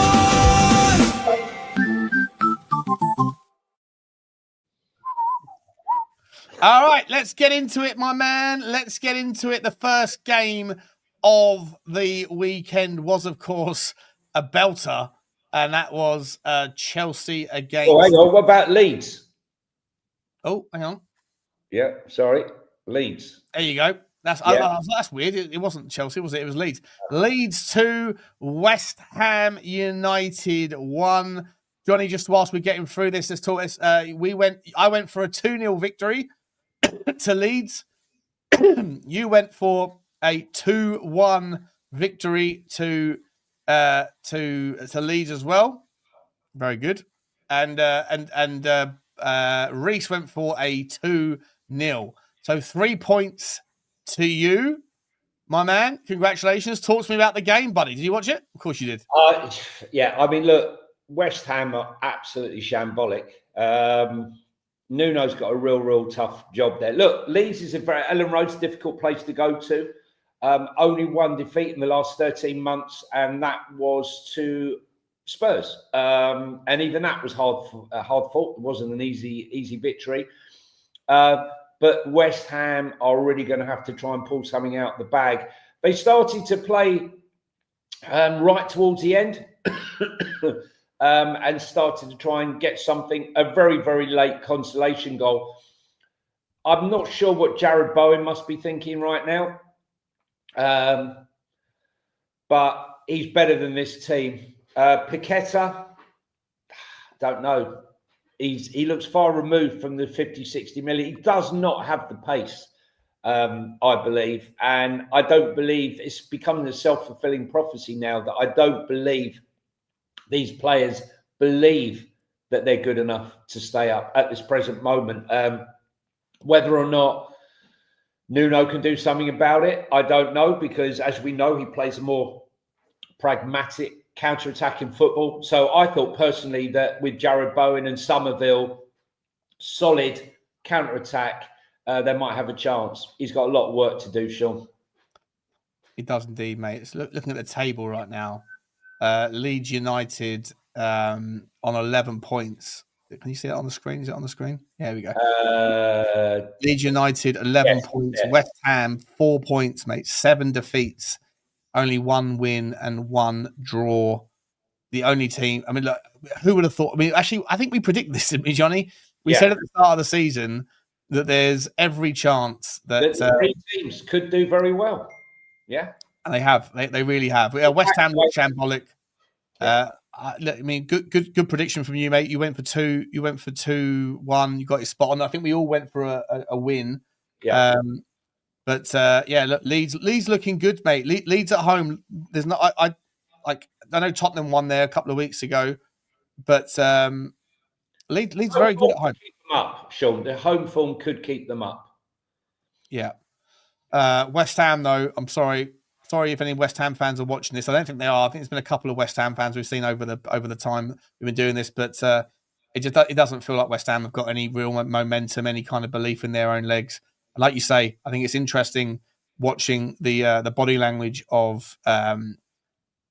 All right, let's get into it, my man. Let's get into it. The first game of the weekend was, of course, a belter, and that was Chelsea against... Oh, hang on. What about Leeds? Oh, hang on. Yeah, sorry. Leeds. There you go. That's weird. It wasn't Chelsea, was it? It was Leeds. Leeds 2, West Ham United 1. Johnny, just whilst we're getting through this, let's talk this. I went for a 2-0 victory to Leeds. You went for a 2-1 victory to Leeds as well. Very good. And Reese went for a 2-0. So 3 points to you, my man. Congratulations. Talk to me about the game, buddy. Did you watch it? Of course you did. Yeah. I mean, look, West Ham are absolutely shambolic. Nuno's got a real tough job there. Look, Leeds is Ellen Road's a difficult place to go to. Only one defeat in the last 13 months, and that was to Spurs. And even that was hard fought. It wasn't an easy victory. But West Ham are really going to have to try and pull something out the bag. They started to play right towards the end. And started to try and get something, a very late consolation goal. I'm not sure what Jared Bowen must be thinking right now. But he's better than this team. Paqueta, don't know. He looks far removed from the 50-60 million. He does not have the pace, I believe. And I don't believe it's becoming a self-fulfilling prophecy now that I don't believe these players believe that they're good enough to stay up at this present moment. Whether or not Nuno can do something about it, I don't know, because as we know, he plays a more pragmatic counter-attacking football. So I thought personally that with Jared Bowen and Somerville, solid counter-attack, they might have a chance. He's got a lot of work to do, Sean. He does indeed, mate. It's looking at the table right now. Leeds United on 11 points. Can you see that on the screen? Is it on the screen? Yeah, we go. Leeds United, 11 points. Yeah. West Ham, 4 points, mate. 7 defeats, only 1 win and 1 draw. The only team. I mean, look, who would have thought? I mean, actually, I think we predicted this, didn't we, Johnny? We said at the start of the season that there's every chance that the 3 teams could do very well. Yeah, and they have. They really have. West Ham look shambolic. I mean, good prediction from you, mate. You went for 2. You went for 2-1. You got your spot on. I think we all went for a win. Yeah. Look, Leeds looking good, mate. Leeds at home. There's not. I know Tottenham won there a couple of weeks ago, but Leeds very good at home. Keep them up, Sean. The home form could keep them up. Yeah. West Ham, though. I'm sorry if any West Ham fans are watching this. I don't think they are. I think there's been a couple of West Ham fans we've seen over the time we've been doing this, but it doesn't feel like West Ham have got any real momentum, any kind of belief in their own legs. And like you say, I think it's interesting watching the body language of their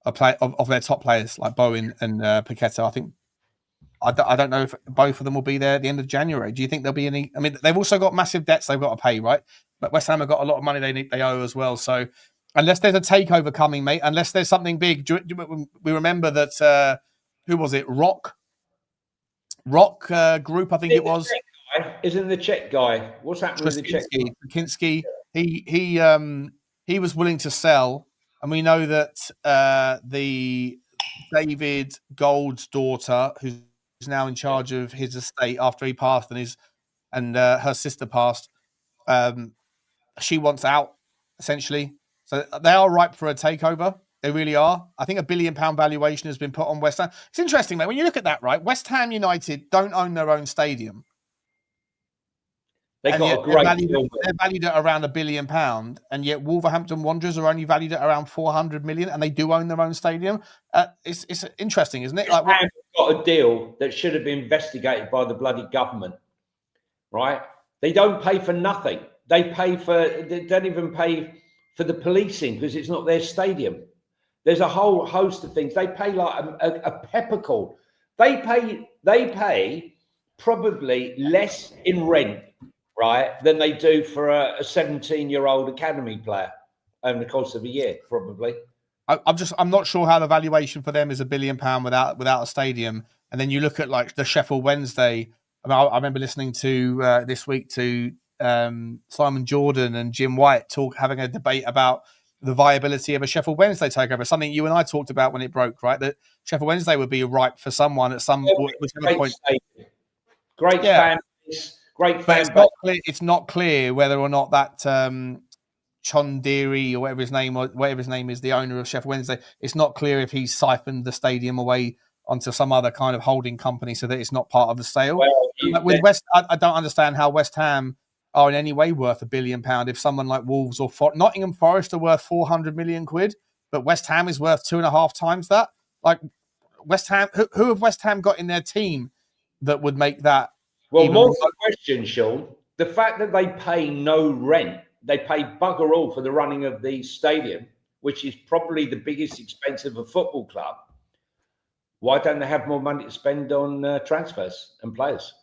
top players like Bowen and Paqueta. I think I don't know if both of them will be there at the end of January. Do you think there'll be any? I mean, they've also got massive debts they've got to pay, right? But West Ham have got a lot of money they owe as well. So unless there's a takeover coming, mate, unless there's something big, we remember that who was it? Rock Group, I think it was. Isn't the Czech guy? What's happening with the Czech guy? Kinski, he was willing to sell, and we know that the David Gold's daughter, who's now in charge of his estate after he passed, and her sister passed, she wants out essentially. So they are ripe for a takeover. They really are. I think £1 billion valuation has been put on West Ham. It's interesting, mate. When you look at that, right? West Ham United don't own their own stadium. They're valued at around £1 billion, and yet Wolverhampton Wanderers are only valued at around 400 million, and they do own their own stadium. It's interesting, isn't it? West Ham got a deal that should have been investigated by the bloody government, right? They don't pay for nothing. They don't even pay for the policing because it's not their stadium. There's a whole host of things. They pay like a peppercorn. They pay probably less in rent, right, than they do for a 17-year-old academy player over the course of a year, probably. I'm not sure how the valuation for them is £1 billion without a stadium. And then you look at like the Sheffield Wednesday. I remember listening to this week to Simon Jordan and Jim White having a debate about the viability of a Sheffield Wednesday takeover. Something you and I talked about when it broke, right? That Sheffield Wednesday would be ripe for someone at some point. Great fan base. Great fan base. It's not clear whether or not that Chondiri or whatever his name is, the owner of Sheffield Wednesday. It's not clear if he's siphoned the stadium away onto some other kind of holding company so that it's not part of the sale. Well, I don't understand how West Ham are in any way worth £1 billion if someone like Wolves or Nottingham Forest are worth 400 million quid, but West Ham is worth 2.5 times that. Like West Ham, who have West Ham got in their team that would make that? Well, more the question, Sean. The fact that they pay no rent, they pay bugger all for the running of the stadium, which is probably the biggest expense of a football club. Why don't they have more money to spend on transfers and players?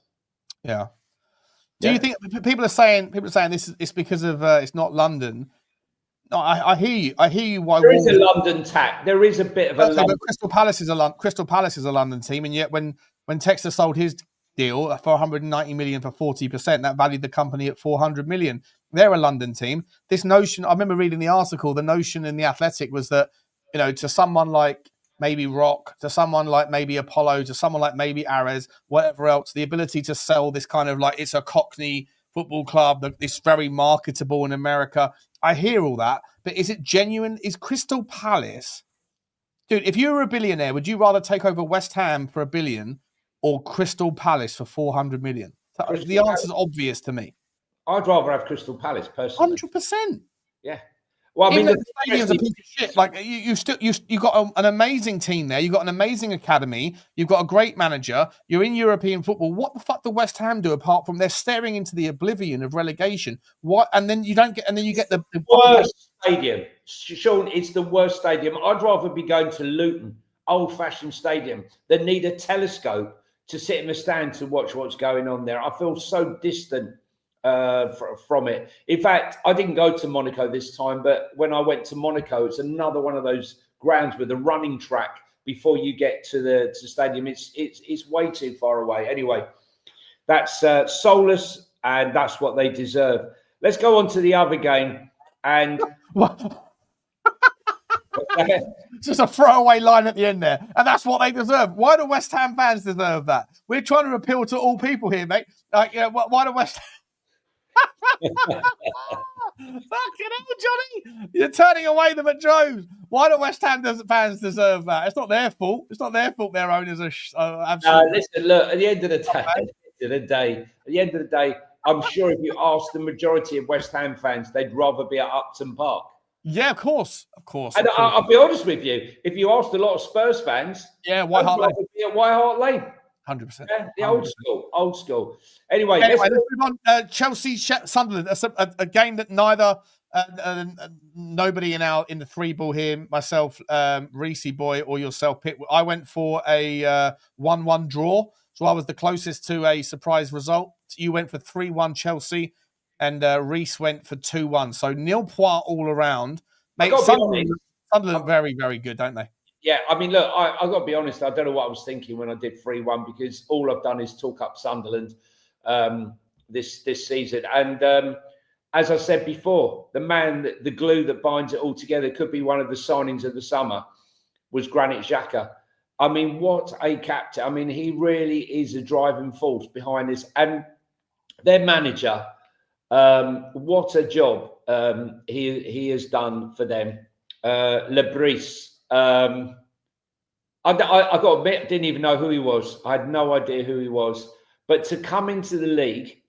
Yeah. Do you think people are saying this is because of it's not London? No, I hear you. I hear you. Why there is a London tack? There is a bit of a London. Crystal Palace is a London team, and yet when Textor sold his deal for 190 million for 40%, that valued the company at 400 million. They're a London team. This notion, I remember reading the article. The notion in the Athletic was that to someone like maybe Rock, to someone like maybe Apollo, to someone like maybe Ares, whatever else, the ability to sell this kind of like it's a Cockney football club, this very marketable in America. I hear all that, but is it genuine? Is Crystal Palace, dude, if you were a billionaire, would you rather take over West Ham for $1 billion or Crystal Palace for 400 million? The answer's obvious to me. I'd rather have Crystal Palace personally. 100%. Yeah. Well, I Even mean, though the stadium's a piece of shit. Like you got an amazing team there. You got an amazing academy. You've got a great manager. You're in European football. What the fuck do West Ham do apart from they're staring into the oblivion of relegation? What? And then you don't get. And then you get the worst stadium. Sean, it's the worst stadium. I'd rather be going to Luton, old-fashioned stadium, than need a telescope to sit in the stand to watch what's going on there. I feel so distant from it. In fact, I didn't go to Monaco this time, but when I went to Monaco, it's another one of those grounds with a running track before you get to the stadium. It's way too far away. Anyway, that's soulless, and that's what they deserve. Let's go on to the other game. And it's just a throwaway line at the end there, and that's what they deserve. Why do West Ham fans deserve that? We're trying to appeal to all people here, mate. Like, why do West? Fucking hell, Johnny! You're turning away them at droves. Why do West Ham fans deserve that? It's not their fault. It's not their fault. Their owners are absolutely. Listen, look. At the end of the day, I'm sure if you ask the majority of West Ham fans, they'd rather be at Upton Park. Yeah, of course. And I'll be honest with you. If you asked a lot of Spurs fans, White Hart Lane. Be at White Hart Lane. 100%. Yeah, the old school. Anyway, let's move on. Chelsea Sunderland. That's a game that neither nobody in the three ball here, myself, Reese Boy, or yourself, Pitt. I went for a 1-1 draw, so I was the closest to a surprise result. You went for 3-1 Chelsea, and Reese went for 2-1. So nil point all around. Mate, Sunderland very, very good, don't they? Yeah, I mean, look, I've got to be honest. I don't know what I was thinking when I did 3-1 because all I've done is talk up Sunderland this season. And as I said before, the glue that binds it all together could be one of the signings of the summer was Granit Xhaka. I mean, what a captain. I mean, he really is a driving force behind this. And their manager, what a job he has done for them. Lebris. I got to admit, didn't even know who he was. I had no idea who he was. But to come into the league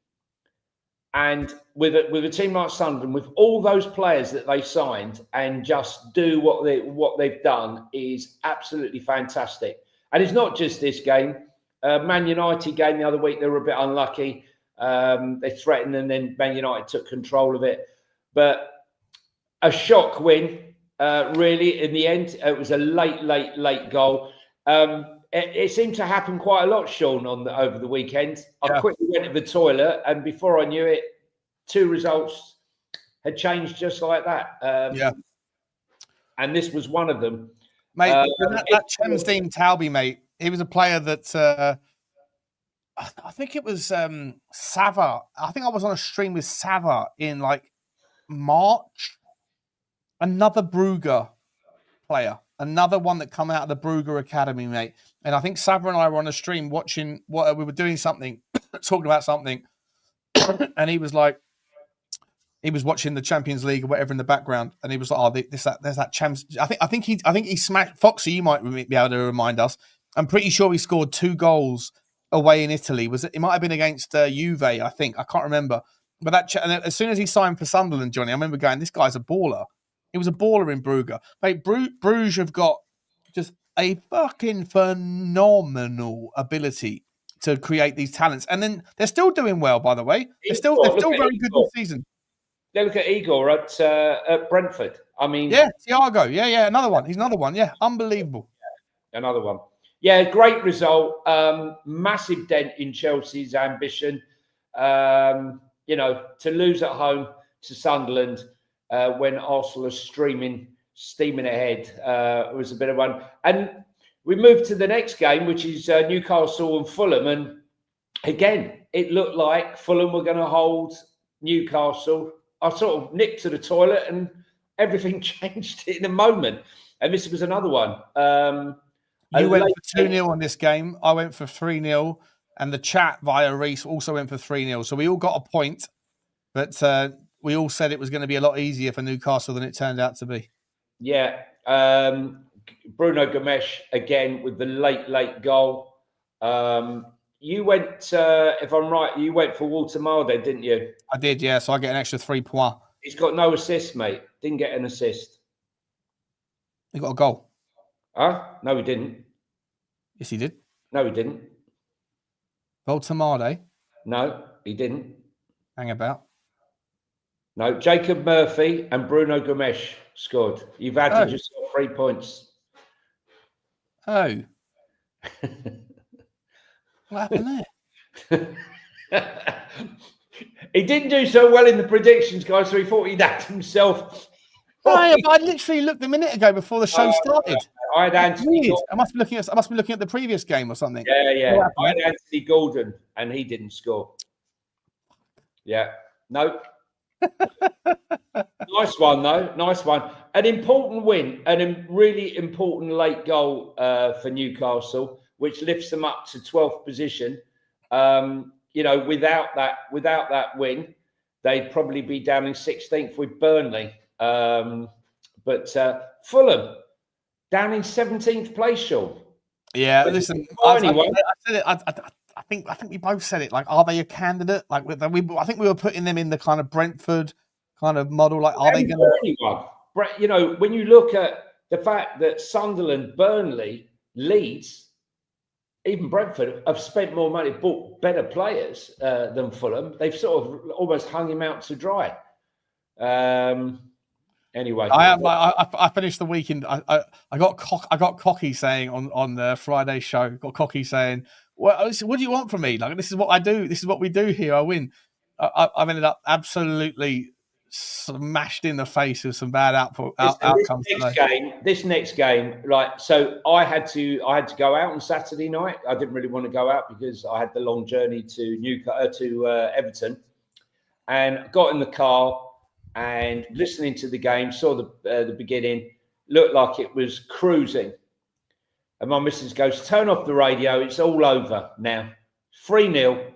and with a team like Sunderland, with all those players that they signed, and just do what they've done is absolutely fantastic. And it's not just this game. Man United game the other week, they were a bit unlucky. They threatened, and then Man United took control of it. But a shock win. Really, in the end, it was a late goal. It seemed to happen quite a lot, Sean, over the weekend. I quickly went to the toilet, and before I knew it, 2 results had changed just like that. And this was one of them. Mate, that Chemsdean Talby, mate, he was a player that I think it was Sava. I think I was on a stream with Sava in like March. Another Brugge player, another one that come out of the Brugge Academy, mate. And I think Sava and I were on a stream watching what we were doing something, talking about something, and he was watching the Champions League or whatever in the background, and he was like, "Oh, there's that champs." I think he smashed Foxy. You might be able to remind us. I'm pretty sure he scored 2 goals away in Italy. Was it? It might have been against Juve. I think I can't remember. But and as soon as he signed for Sunderland, Johnny, I remember going, "This guy's a baller." He was a baller in Brugge. Mate, Bruges have got just a fucking phenomenal ability to create these talents. And then they're still doing well, by the way. They're still very good this season. They look at Igor at Brentford. I mean... Yeah, Thiago. Yeah, another one. He's another one. Yeah, unbelievable. Yeah, another one. Yeah, great result. Massive dent in Chelsea's ambition. To lose at home to Sunderland... when Arsenal are steaming ahead, it was a bit of one. And we moved to the next game, which is Newcastle and Fulham. And again, it looked like Fulham were going to hold Newcastle. I sort of nipped to the toilet and everything changed in a moment. And this was another one. You went for 2-0 on this game. I went for 3-0. And the chat via Reese also went for 3-0. So we all got a point. But... we all said it was going to be a lot easier for Newcastle than it turned out to be. Yeah. Bruno Gomes, again, with the late goal. you went, if I'm right, you went for Walter-Marde, didn't you? I did, yeah. So I get an extra 3 points. He's got no assist, mate. Didn't get an assist. He got a goal. Huh? No, he didn't. Yes, he did. No, he didn't. Voltamade. No, he didn't. Hang about. No, Jacob Murphy and Bruno Gomes scored. You've added yourself 3 points. Oh. What happened there? He didn't do so well in the predictions, guys, so he thought he'd add himself. I literally looked a minute ago before the show started. I had Anthony. I must be looking at the previous game or something. Yeah. I had Anthony Gordon, and he didn't score. Yeah. No. Nice one, though. Nice one. An important win and a really important late goal for Newcastle, which lifts them up to 12th position. Without that win, they'd probably be down in 16th with Burnley. But Fulham down in 17th place, Sean. Yeah, listen. I said it. I think we both said it. Like, are they a candidate? Like, I think we were putting them in the kind of Brentford kind of model. Like, are they going to? When you look at the fact that Sunderland, Burnley, Leeds, even Brentford have spent more money, bought better players than Fulham. They've sort of almost hung him out to dry. Anyway, I finished the weekend. I got cocky saying on the Friday show. Got cocky saying, "Well, what do you want from me? Like, this is what I do. This is what we do here. I win." I've ended up absolutely smashed in the face with some bad outcomes. This next game, right? So I had to go out on Saturday night. I didn't really want to go out because I had the long journey to Everton, and got in the car and listening to the game. Saw the beginning. Looked like it was cruising, and my missus goes, "Turn off the radio. It's all over now. 3-0,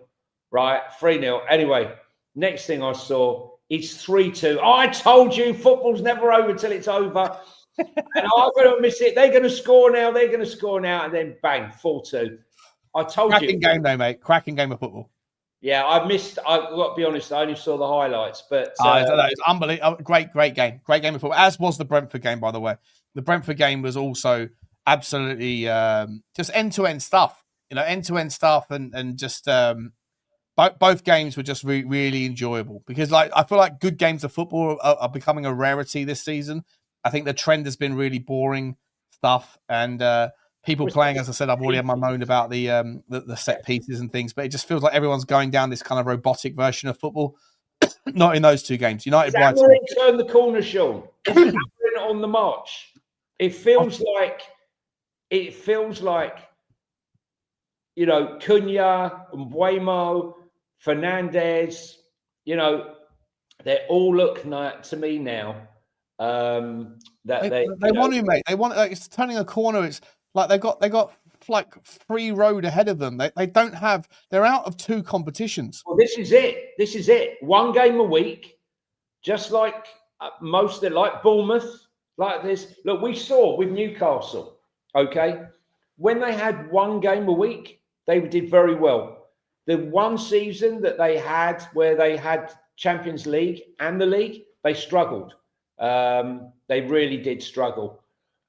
right? 3-0. Anyway, next thing I saw. It's 3-2. I told you football's never over till it's over. And I'm going to miss it. They're going to score now. And then bang, 4-2. I told you. Cracking game though, mate. Cracking game of football. Yeah, I've got to be honest, I only saw the highlights. But it's unbelievable. Great game. Great game of football. As was the Brentford game, by the way. The Brentford game was also absolutely just end-to-end stuff. End-to-end stuff and just... both games were just really enjoyable because, like, I feel like good games of football are becoming a rarity this season. I think the trend has been really boring stuff and people playing. As I said, I've already had my moan about the set pieces and things, but it just feels like everyone's going down this kind of robotic version of football. Not in those two games. United, Brighton. Turn the corner, Sean. On the march. It feels like. Cunha and Buemo, Fernandez, they all look to me now that they want to, mate. They want it's turning a corner. It's like they got like free road ahead of them. They don't have. They're out of two competitions. Well, this is it. One game a week, just like like Bournemouth, like this. Look, we saw with Newcastle. Okay, when they had one game a week, they did very well. The one season that they had where they had Champions League and the league, they struggled. They really did struggle.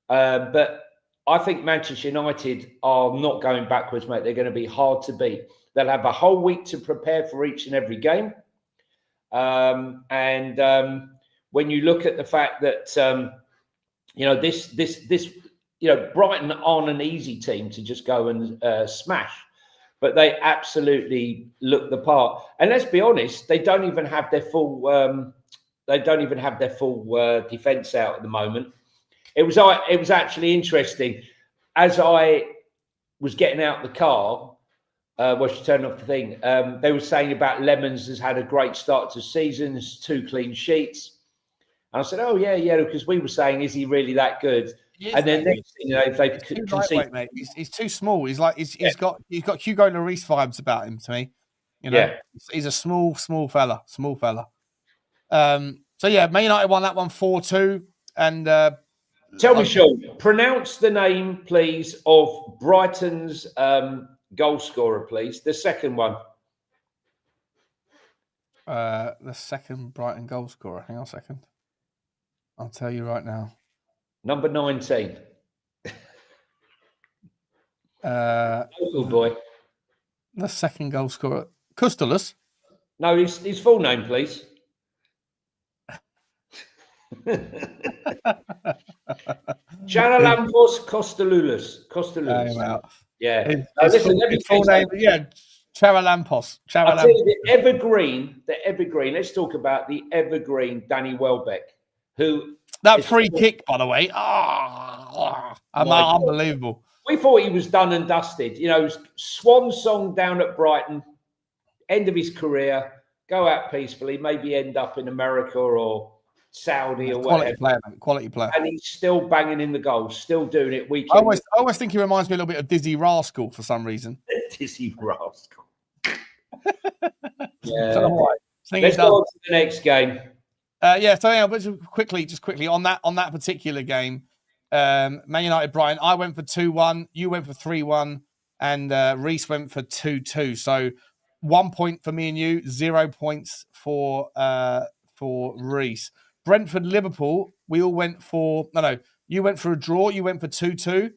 But I think Manchester United are not going backwards, mate. They're going to be hard to beat. They'll have a whole week to prepare for each and every game. When you look at the fact that, Brighton aren't an easy team to just go and smash. But they absolutely look the part, and let's be honest, they don't even have their full. Defense out at the moment. It was actually interesting as I was getting out the car. She turned off the thing. They were saying about Lemons has had a great start to the season. 2 clean sheets, and I said, "Oh yeah," because we were saying, "Is he really that good?" And then next thing if they concede, mate, he's too small. He's got Hugo Lloris vibes about him to me. He's a small fella. So yeah, Man United won that one 4-2. And tell me, Sean, pronounce the name, please, of Brighton's goal scorer, please. The second one. The second Brighton goal scorer. Hang on a second. I'll tell you right now. Number 19. Local boy. The second goal scorer. Kustelis. No, his full name, please. Charalampos Kostaloulis. Yeah. His full name, yeah, Charalampos. I'll tell you, the evergreen. Let's talk about the evergreen Danny Welbeck, who... That free kick, by the way. Unbelievable. We thought he was done and dusted. You know, swan song down at Brighton, end of his career, go out peacefully, maybe end up in America or Saudi or whatever. Quality player. And he's still banging in the goals, still doing it week I in. always think he reminds me a little bit of Dizzy Rascal for some reason. Dizzy Rascal. Yeah. Let's go on to the next game. But just quickly on that particular game, Man United Brighton, I went for 2-1, you went for 3-1, and Reese went for 2-2. So 1 point for me and you, 0 points for Reese. Brentford Liverpool, we all went for you went for a draw, you went for 2-2.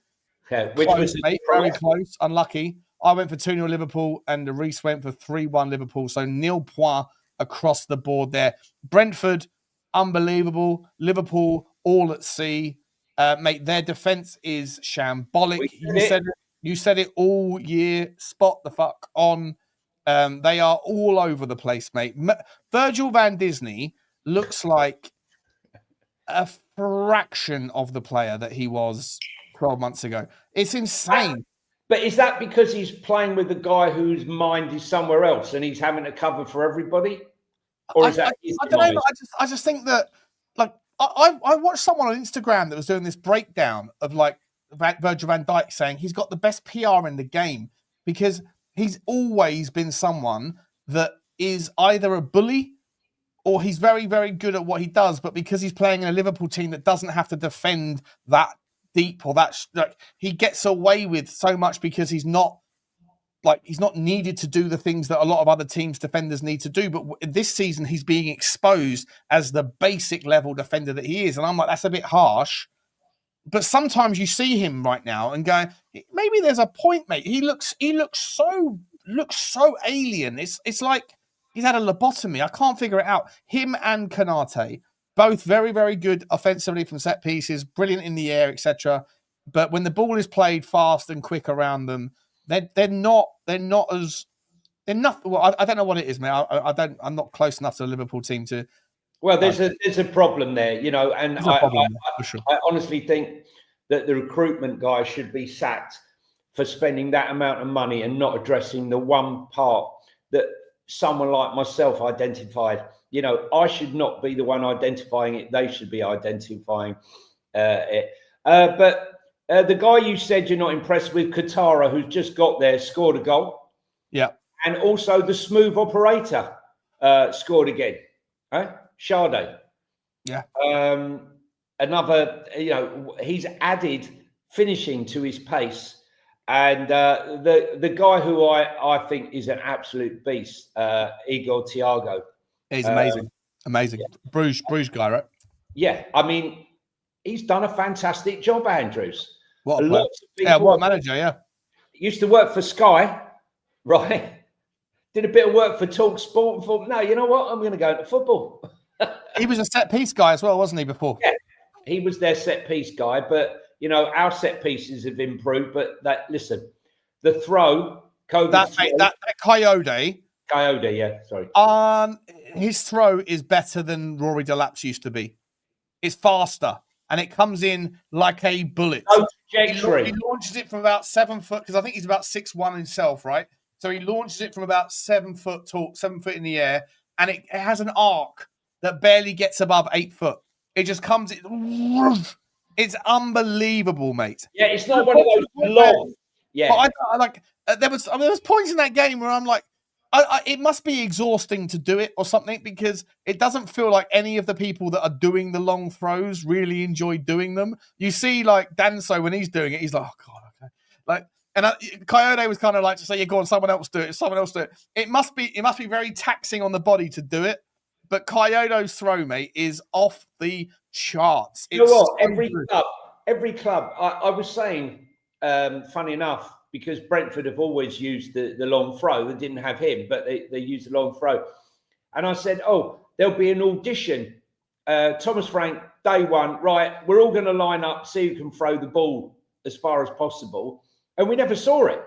Okay, which close, was mate, very close, unlucky. I went for 2-0 Liverpool, and Reese went for 3-1 Liverpool. So nil point across the board there. Brentford, unbelievable. Liverpool, all at sea. Mate, their defence is shambolic. You said it all year. Spot the fuck on. They are all over the place, mate. Virgil van Disney looks like a fraction of the player that he was 12 months ago. It's insane. But is that because he's playing with a guy whose mind is somewhere else and he's having to cover for everybody? Or is that I don't know. I just think that, like, I watched someone on Instagram that was doing this breakdown of like Virgil van Dijk saying he's got the best PR in the game because he's always been someone that is either a bully or he's very, very good at what he does. But because he's playing in a Liverpool team that doesn't have to defend that deep or that, like, he gets away with so much because he's not needed to do the things that a lot of other teams' defenders need to do. But this season, he's being exposed as the basic level defender that he is. And I'm like, that's a bit harsh. But sometimes you see him right now and go, maybe there's a point, mate. He looks so alien. It's like he's had a lobotomy. I can't figure it out. Him and Kanate, both very, very good offensively from set pieces, brilliant in the air, etc. But when the ball is played fast and quick around them, they're not as enough. Well, I don't know what it is, man. I'm not close enough to the Liverpool team to. Well, there's a problem there, you know, and I honestly think that the recruitment guy should be sacked for spending that amount of money and not addressing the one part that someone like myself identified. You know, I should not be the one identifying it. They should be identifying it. But the guy you said you're not impressed with, Katara, who's just got there, scored a goal. Yeah. And also the smooth operator scored again. Sade. Yeah. Another, you know, he's added finishing to his pace. And the guy who I think is an absolute beast, Igor Thiago. He's amazing. Amazing. Yeah. Bruges guy, right? Yeah. I mean, he's done a fantastic job, Andrews. What a manager, yeah. Used to work for Sky, right? Did a bit of work for Talk Sport and thought, no, you know what? I'm going to go into football. He was a set piece guy as well, wasn't he, before? Yeah, he was their set piece guy. But, you know, our set pieces have improved. But listen, the throw, that Coyote, yeah, sorry. His throw is better than Rory Delap's used to be. It's faster. And it comes in like a bullet. He launches it from about 7 foot, because I think he's about 6'1" himself, right? So he launches it from about 7 foot tall, 7 foot in the air, and it has an arc that barely gets above 8 foot. It just comes. It's unbelievable, mate. Yeah, it's not one of those long. Yeah, but I like. There was points in that game where I'm like, it must be exhausting to do it or something, because it doesn't feel like any of the people that are doing the long throws really enjoy doing them. You see, like Danso, when he's doing it, he's like, oh god, okay. Like And Coyote was kind of like to say, "Yeah, go on, someone else do it. Someone else do it." It must be very taxing on the body to do it. But Coyote's throw, mate, is off the charts. You know what? So Every club. I was saying, funny enough, because Brentford have always used the long throw. They didn't have him, but they used the long throw. And I said, oh, there'll be an audition. Thomas Frank, day one, right? We're all going to line up, see who can throw the ball as far as possible. And we never saw it.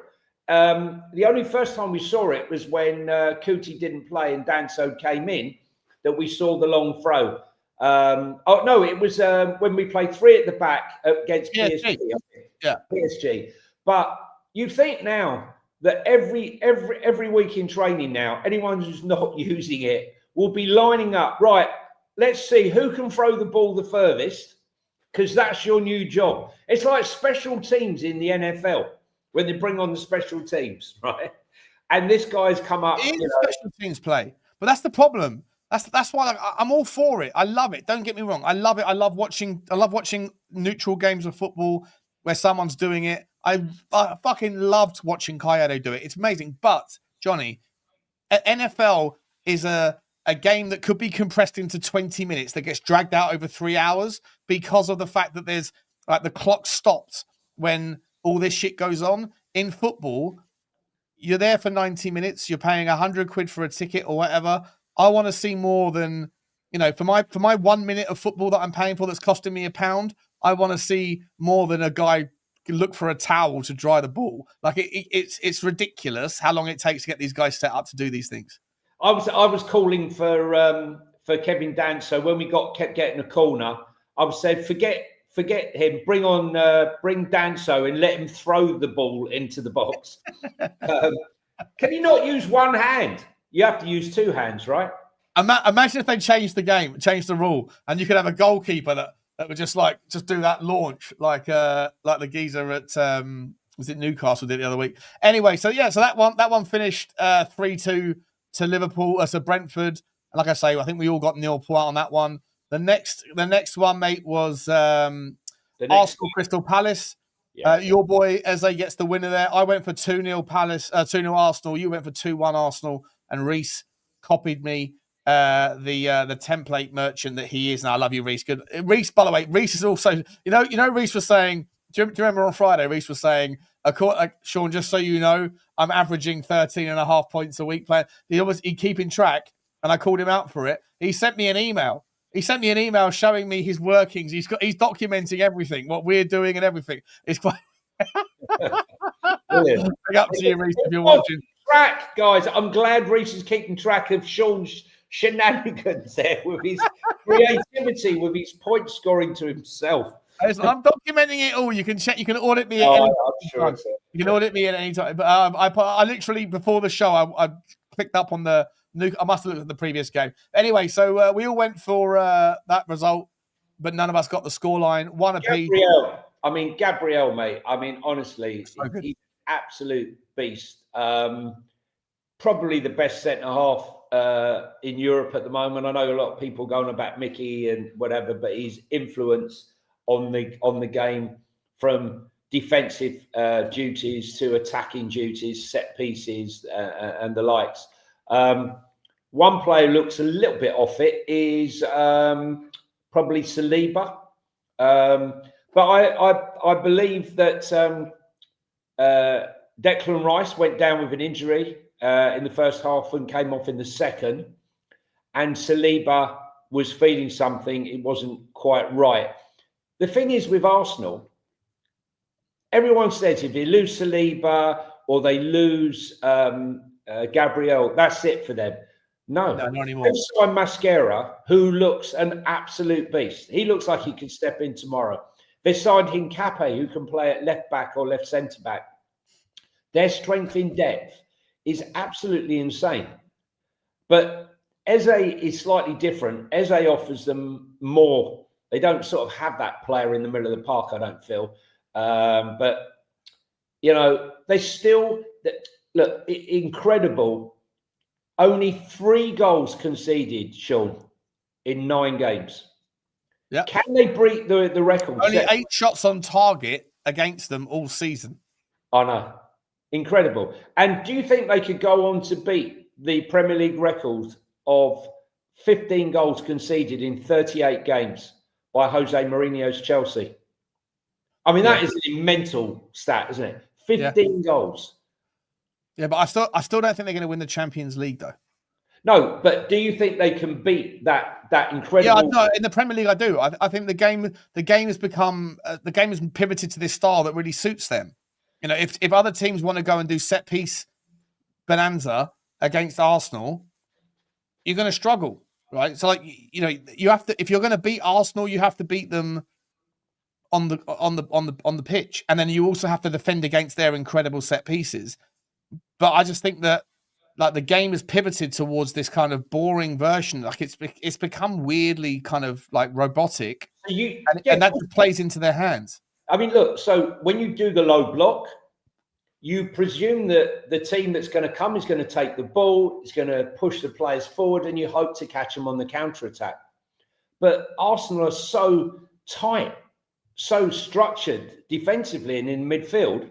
The only first time we saw it was when Kuti didn't play and Danso came in, that we saw the long throw. Oh no, it was when we played 3 at the back against PSG. Yeah, PSG. But you think now that every week in training now, anyone who's not using it will be lining up. Right, let's see who can throw the ball the furthest, because that's your new job. It's like special teams in the NFL when they bring on the special teams, right? And this guy's come up. It is special teams play, but that's the problem. That's why I'm all for it. I love it. Don't get me wrong. I love it. I love watching neutral games of football where someone's doing it. I fucking loved watching Coyote do it. It's amazing. But Johnny, NFL is a game that could be compressed into 20 minutes that gets dragged out over 3 hours because of the fact that there's like the clock stopped when all this shit goes on. In football, you're there for 90 minutes. You're paying 100 quid for a ticket or whatever. I want to see more than, for my 1 minute of football that I'm paying for that's costing me £1. I want to see more than a guy look for a towel to dry the ball. Like it's ridiculous how long it takes to get these guys set up to do these things. I was calling for Kevin Danso when we kept getting a corner. I was saying forget him. Bring Danso and let him throw the ball into the box. Can you not use one hand? You have to use 2 hands, right? Imagine if they changed the rule, and you could have a goalkeeper that would just do that launch like the geezer at was it Newcastle did the other week. Anyway, so that one finished 3-2 to Liverpool, to Brentford. And like I say, I think we all got 0 point on that one. The next one, mate, was Arsenal Crystal Palace. Yeah. Your boy Eze gets the winner there. I went for 2-0 Palace, 2-0 Arsenal. You went for 2-1 Arsenal, and Reese copied me the template merchant that he is. And I love you, Reese. Good, Reese. By the way, Reese is also Reese was saying. Do you remember on Friday? Reese was saying, Sean, just so you know, I'm averaging 13.5 points a week playing. He keeping track, and I called him out for it. He sent me an email. Showing me his workings. He's documenting everything, what we're doing and everything. It's quite brilliant. Big up to you, Reese, if you're watching. Track, guys. I'm glad Reese is keeping track of Sean's shenanigans there with his creativity, with his point scoring to himself. I'm documenting it all. You can check. You can audit me at any time. You can audit me at any time. But I literally before the show, I clicked up on the new. I must have looked at the previous game. Anyway, so we all went for that result, but none of us got the scoreline. One apiece. Gabriel, mate. Honestly, he's an absolute beast. Probably the best centre half in Europe at the moment. I know a lot of people going about Mickey and whatever, but his influence on the game, from defensive duties to attacking duties, set pieces, and the likes. One player who looks a little bit off it is probably Saliba, but I believe that Declan Rice went down with an injury in the first half and came off in the second, and Saliba was feeling something. It wasn't quite right. The thing is with Arsenal, everyone says if they lose Saliba or they lose Gabriel, that's it for them. No, not anymore. They've signed Mascara, who looks an absolute beast. He looks like he could step in tomorrow. They signed Hincapié, who can play at left back or left centre back. Their strength in depth is absolutely insane. But Eze is slightly different. Eze offers them more. They don't sort of have that player in the middle of the park, I don't feel. But, they still, look, incredible. Only 3 goals conceded, Sean, in 9 games. Yeah. Can they break the record? Only 8 shots on target against them all season. I know. Incredible. And do you think they could go on to beat the Premier League record of 15 goals conceded in 38 games by Jose Mourinho's Chelsea? I mean, that is a mental stat, isn't it? 15 goals. Yeah, but I still don't think they're going to win the Champions League, though. No, but do you think they can beat that incredible? Yeah, no, in the Premier League, I do. I think the game has become the game has pivoted to this style that really suits them. You know, if other teams want to go and do set piece bonanza against Arsenal, you're going to struggle, right? So, like, you know, you have to, if you're going to beat Arsenal, you have to beat them on the pitch, and then you also have to defend against their incredible set pieces. But I just think that, like, the game has pivoted towards this kind of boring version. Like, it's become weirdly kind of like robotic, and that just plays into their hands. I mean, look, so when you do the low block, you presume that the team that's going to come is going to take the ball, is going to push the players forward, and you hope to catch them on the counter-attack. But Arsenal are so tight, so structured defensively and in midfield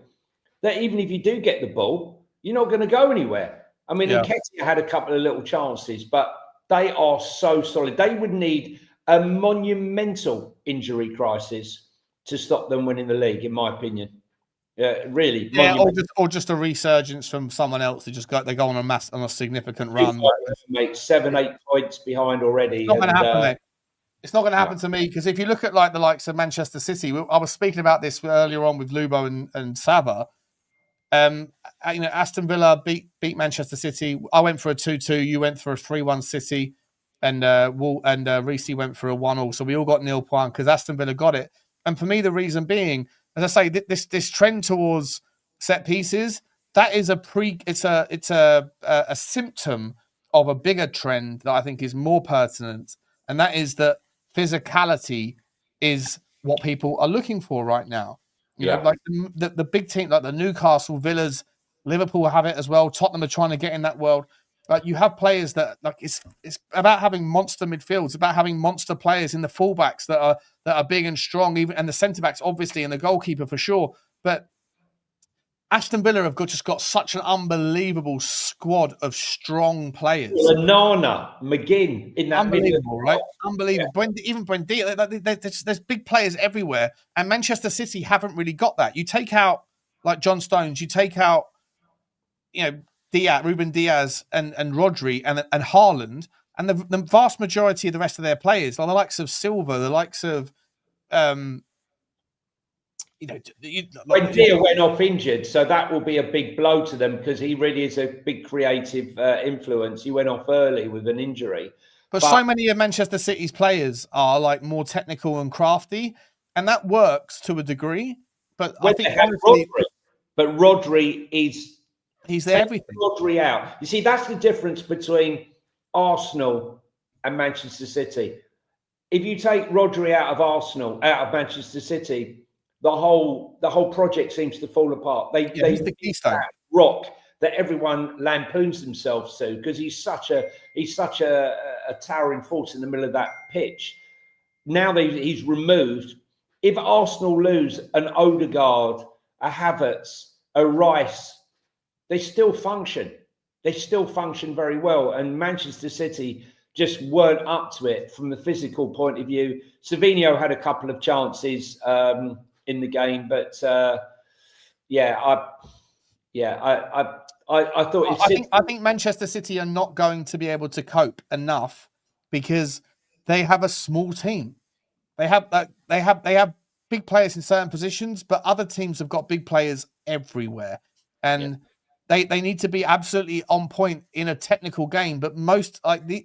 that even if you do get the ball, you're not going to go anywhere. I mean, Nketiah had a couple of little chances, but they are so solid. They would need a monumental injury crisis to stop them winning the league, in my opinion. Yeah, really. Yeah, or just a resurgence from someone else who they go on a significant run. Mate, 7-8 points behind already. It's not going to happen, mate. It's not going to happen to me, because if you look at, like, the likes of Manchester City, I was speaking about this earlier on with Lubo and Sava. You know, Aston Villa beat Manchester City. I went for a 2-2. You went for a 3-1 City, and Reece went for a 1-1. So we all got nil point because Aston Villa got it. And for me, the reason being, as I say, this trend towards set pieces, that is it's a symptom of a bigger trend that I think is more pertinent, and that is that physicality is what people are looking for right now. You know, like the big team, like the Newcastle, Villas, Liverpool have it as well. Tottenham are trying to get in that world. Like, you have players that, like, it's about having monster midfields. It's about having monster players in the fullbacks that are big and strong, even, and the centre backs obviously, and the goalkeeper for sure. But Aston Villa have just got such an unbelievable squad of strong players. Nana, McGinn in that unbelievable, right? Unbelievable. Yeah. Even Buendia, there's big players everywhere, and Manchester City haven't really got that. You take out, like, John Stones, you take out, you know, Ruben Diaz and Rodri and Haaland, and the vast majority of the rest of their players, like the likes of Silva, the likes of you know, when Dia went off injured, so that will be a big blow to them, because he really is a big creative influence. He went off early with an injury. But so many of Manchester City's players are, like, more technical and crafty, and that works to a degree. But I think Rodri he's there everything. Rodri out. You see, that's the difference between Arsenal and Manchester City. If you take Rodri out of Arsenal, out of Manchester City, the whole project seems to fall apart. He's the keystone rock that everyone lampoons themselves to, because he's such a towering force in the middle of that pitch. Now that he's removed, if Arsenal lose an Odegaard, a Havertz, a Rice, they still function. They still function very well. And Manchester City just weren't up to it from the physical point of view. Savinho had a couple of chances in the game, but I thought. I think Manchester City are not going to be able to cope enough, because they have a small team. They have big players in certain positions, but other teams have got big players everywhere, and they need to be absolutely on point in a technical game. But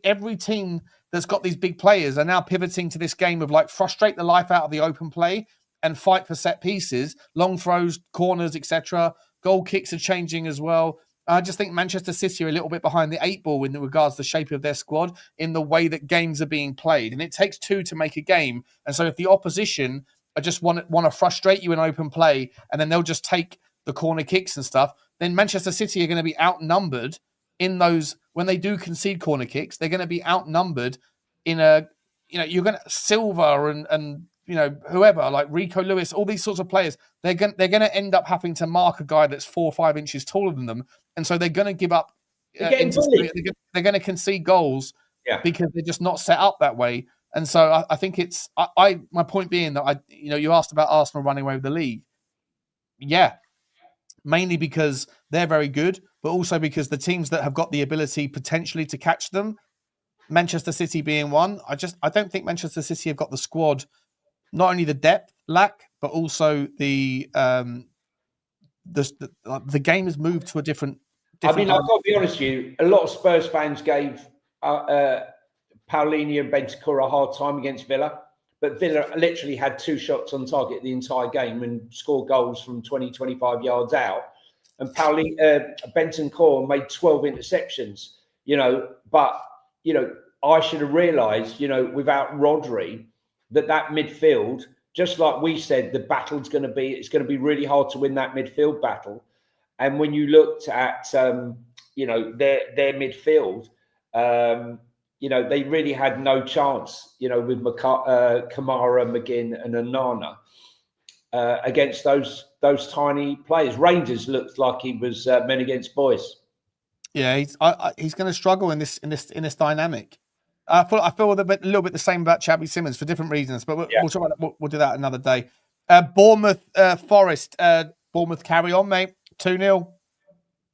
every team that's got these big players are now pivoting to this game of, like, frustrate the life out of the open play and fight for set pieces, long throws, corners, etc. Goal kicks are changing as well. I just think Manchester City are a little bit behind the 8 ball in regards to the shape of their squad, in the way that games are being played. And it takes 2 to make a game. And so if the opposition just want to frustrate you in open play, and then they'll just take the corner kicks and stuff, then Manchester City are going to be outnumbered in those. When they do concede corner kicks, they're going to be outnumbered in a, you know, you're going to Silva and whoever, like Rico Lewis, all these sorts of players, they're going to end up having to mark a guy that's 4 or 5 inches taller than them, and so they're going to give up. They're going to concede goals Yeah. because they're just not set up that way. And so I think it's my point being that you asked about Arsenal running away with the league. Yeah, mainly because they're very good, but also because the teams that have got the ability potentially to catch them, Manchester City being one, I don't think Manchester City have got the squad, not only the depth lack, but also the game has moved to a different. I mean, I've got to be honest with you. A lot of Spurs fans gave Paulinho and Bentancur a hard time against Villa, but Villa literally had 2 shots on target the entire game and scored goals from 20, 25 yards out. And Bentancur made 12 interceptions. But I should have realised, without Rodri, that midfield, just like we said, it's going to be really hard to win that midfield battle. And when you looked at, their midfield, they really had no chance, with Kamara, McGinn and Onana against those tiny players. Rangers looked like he was men against boys. Yeah, he's going to struggle in this dynamic. I feel a little bit the same about Xabi Simons for different reasons, but we'll talk about that. We'll do that another day. Bournemouth, Forest. Bournemouth carry on, mate. 2-0.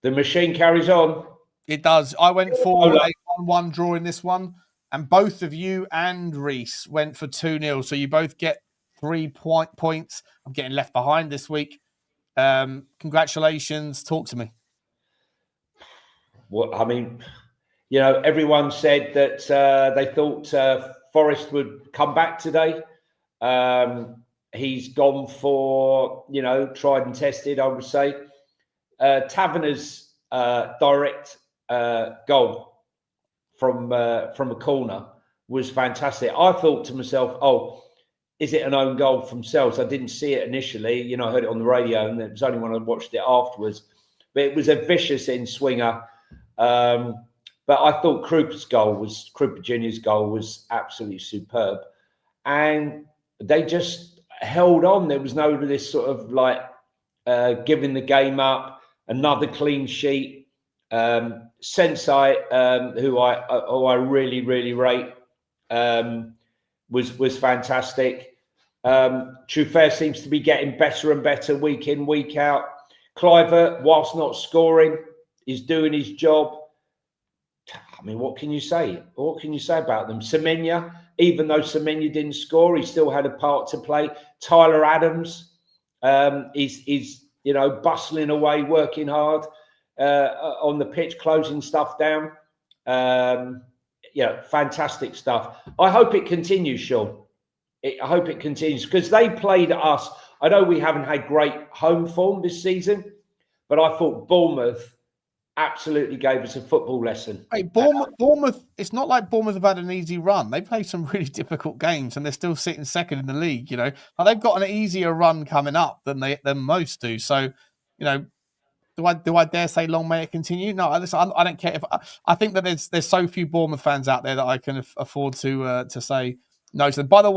The machine carries on. It does. I went for a 1-1 draw in this one, and both of you and Reese went for 2-0. So you both get 3 points. I'm getting left behind this week. Congratulations. Talk to me. Well, I mean, everyone said that they thought Forest would come back today. He's gone for, tried and tested, I would say. Taverner's direct goal from a corner was fantastic. I thought to myself, is it an own goal from Sells? I didn't see it initially. I heard it on the radio, and it was only when I watched it afterwards. But it was a vicious in-swinger. But I thought Krupa Jr.'s goal was absolutely superb. And they just held on. There was no this sort of giving the game up. Another clean sheet. Sensei, who I really, really rate, was fantastic. Truffert seems to be getting better and better week in, week out. Kluivert, whilst not scoring, is doing his job. I mean, what can you say? What can you say about them? Semenya, even though Semenya didn't score, he still had a part to play. Tyler Adams, is bustling away, working hard on the pitch, closing stuff down. Fantastic stuff. I hope it continues, Sean. I hope it continues because they played us. I know we haven't had great home form this season, but I thought Bournemouth absolutely gave us a football lesson. Hey, Bournemouth, it's not like Bournemouth have had an easy run. They played some really difficult games and they're still sitting second in the league, Like they've got an easier run coming up than most do. So, do I dare say long may it continue? No, I don't care. I think that there's so few Bournemouth fans out there that I can afford to say no to them. By the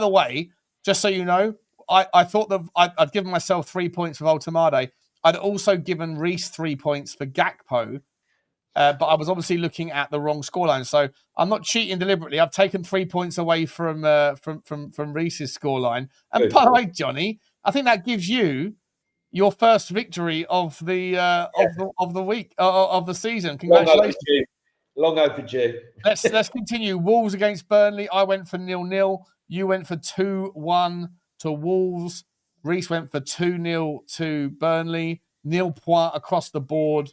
way, just so you know, I thought that I'd given myself 3 points for Voltemade. I'd also given Reese 3 points for Gakpo, but I was obviously looking at the wrong scoreline. So I'm not cheating deliberately. I've taken 3 points away from Reese's scoreline. And by the way, Johnny, I think that gives you your first victory of the of the week of the season. Congratulations! Long overdue. Let's continue. Wolves against Burnley. I went for 0-0. You went for 2-1 to Wolves. Reese went for 2-0 to Burnley. 0 point across the board.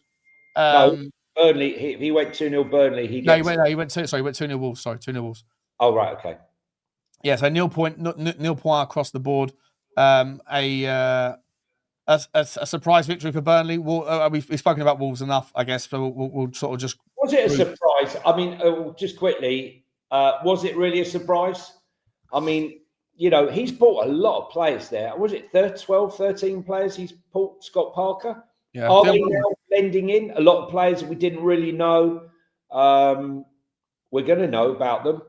No, Burnley. He went 2-0 Burnley. He went 2-0 Wolves. Sorry, 2-0 Wolves. Oh right, okay. Yeah, so 0 point across the board. A surprise victory for Burnley. We've spoken about Wolves enough, I guess. So we'll sort of just. Was it a surprise? I mean, just quickly, was it really a surprise? I mean, he's bought a lot of players there. Was it 12, 13 players he's bought, Scott Parker? Yeah. Are they now blending in? A lot of players that we didn't really know. We're going to know about them.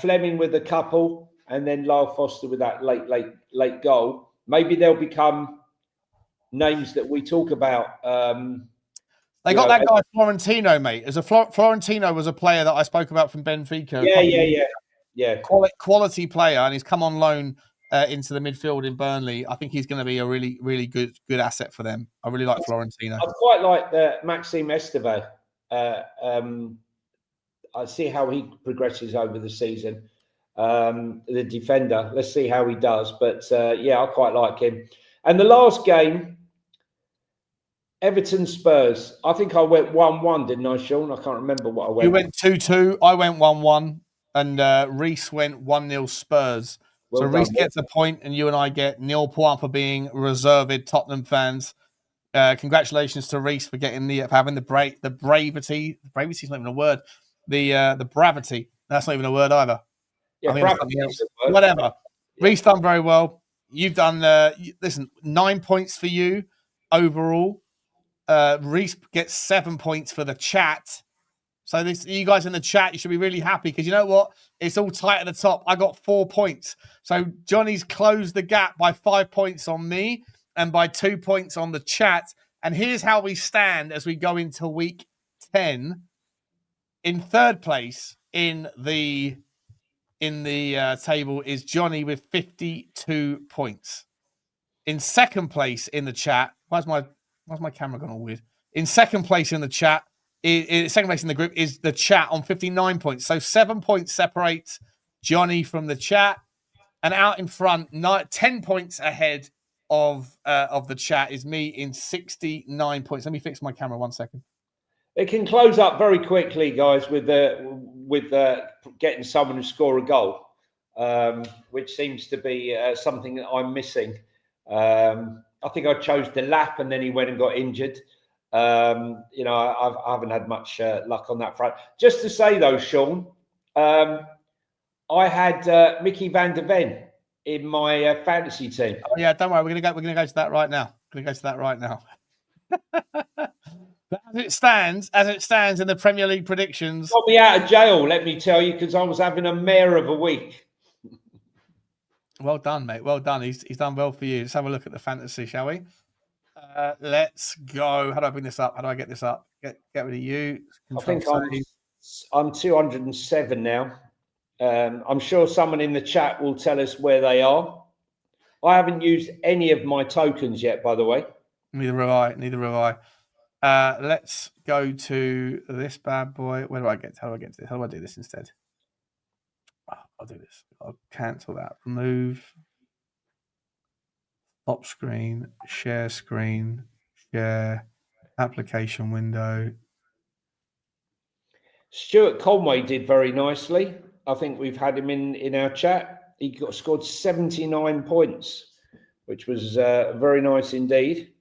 Fleming with a couple. and then Lyle Foster with that late goal. Maybe they'll become names that we talk about. They got that guy Florentino, mate. Florentino was a player that I spoke about from Benfica. Yeah. Quality player, and he's come on loan into the midfield in Burnley. I think he's going to be a really, really good asset for them. I really like Florentino. I quite like Maxime Esteve. I see how he progresses over the season. The defender. Let's see how he does. But I quite like him. And the last game, Everton Spurs. I think I went 1-1, didn't I, Sean? I can't remember what I went. You went 2-2. I went 1-1. And Reese went 1-0 Spurs. Well so done, Reese gets a point, and you and I get 0 point for being reserved Tottenham fans. Congratulations to Reese for having the bravity. Bravity's not even a word. The bravity. That's not even a word either. Yeah, bravity is a word. Whatever. Yeah. Reese done very well. You've done. Listen, 9 points for you overall. Reese gets 7 points for the chat. So you guys in the chat, you should be really happy because you know what? It's all tight at the top. I got 4 points. So Johnny's closed the gap by 5 points on me and by 2 points on the chat. And here's how we stand as we go into week 10. In third place in the table is Johnny with 52 points. In second place in the chat, why's my camera gone all weird? In second place in the chat, second place in the group is the chat on 59 points. So 7 points separates Johnny from the chat, and out in front, 10 points ahead of the chat is me in 69 points. Let me fix my camera 1 second. It can close up very quickly, guys, with getting someone to score a goal, which seems to be something that I'm missing. I think I chose the lap, and then he went and got injured. I haven't had much luck on that front. Just to say though, Sean, I had Mickey van der Ven in my fantasy team. Oh, yeah, don't worry. We're gonna go to that right now. As it stands in the Premier League predictions. Got me out of jail, let me tell you, because I was having a mare of a week. Well done, mate. Well done. He's done well for you. Let's have a look at the fantasy, shall we? Let's go. How do I bring this up? How do I get this up? Get rid of you. I think I'm 207 now. I'm sure someone in the chat will tell us where they are. I haven't used any of my tokens yet, by the way. Neither have I. Let's go to this bad boy. Where do I get to? How do I get to this? How do I do this instead? I'll do this. I'll cancel that. Remove. Stop screen. Share screen. Share. Application window. Stuart Conway did very nicely. I think we've had him in our chat. He scored 79 points, which was very nice indeed.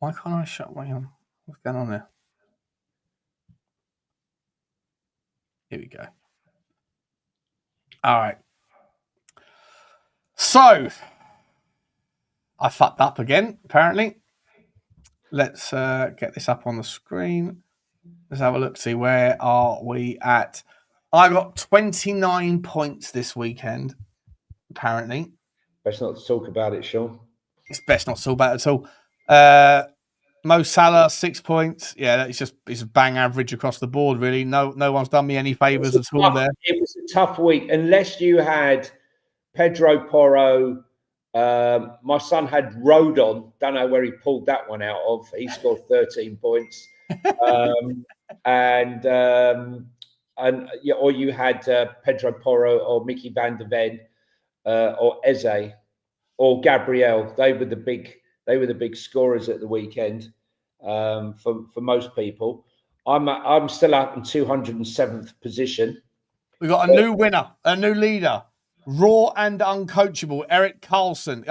Why can't I shut my on? What's going on there? Here we go. All right. So I fucked up again, apparently. Let's get this up on the screen. Let's have a look, see where are we at. I got 29 points this weekend, apparently. Best not to talk about it, Sean. It's best not to talk about it at all. Mo Salah, 6 points. Yeah, it's bang average across the board, really. No one's done me any favours at all there. It was a tough week, unless you had Pedro Porro. My son had Rodon. Don't know where he pulled that one out of. He scored 13 points. Or you had Pedro Porro or Mickey van der Ven or Eze or Gabriel. They were the big scorers at the weekend for most people. I'm still up in 207th position. We got a new winner, a new leader, raw and uncoachable, Eric Callison.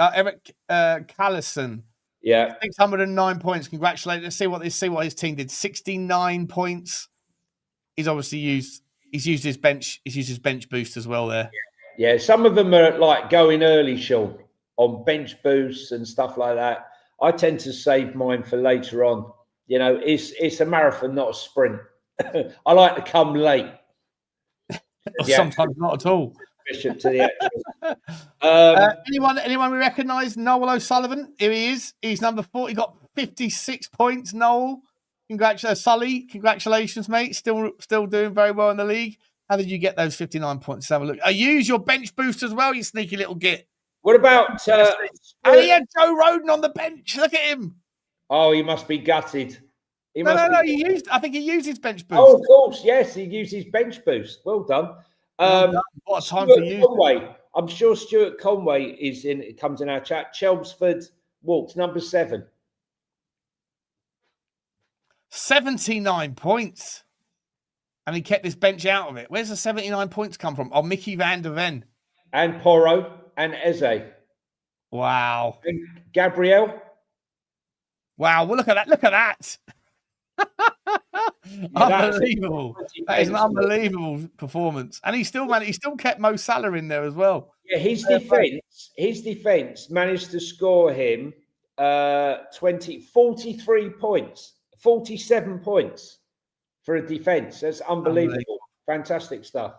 Yeah, 609 points. Congratulations. Let's see what his team did. 69 points. He's obviously used his bench. He's used his bench boost as well there. Yeah. Some of them are like going early, Sean, on bench boosts and stuff like that. I tend to save mine for later on. You know, it's a marathon, not a sprint. I like to come late. Sometimes not at all. Bishop to the actress. Anyone we recognise? Noel O'Sullivan. Here he is. He's number 4. He got 56 points. Noel, congratulations, Sully. Congratulations, mate. Still doing very well in the league. How did you get those 59 points? Let's have a look. I use your bench boost as well, you sneaky little git. What about? And he had Joe Roden on the bench. Look at him. Oh, he must be gutted. No. I think he used his bench boost. Oh, of course, yes, he used his bench boost. Well done. What a time for you. Conway. I'm sure Stuart Conway comes in our chat. Chelmsford Walks, number 7. 79 points. And he kept his bench out of it. Where's the 79 points come from? Oh, Mickey van der Ven. And Porro and Eze. Wow. And Gabriel. Wow. Well, look at that. Look at that. Unbelievable. That is an unbelievable performance. And he still kept Mo Salah in there as well. Yeah, his defense managed to score him 43 points, 47 points for a defense. That's unbelievable. Fantastic stuff.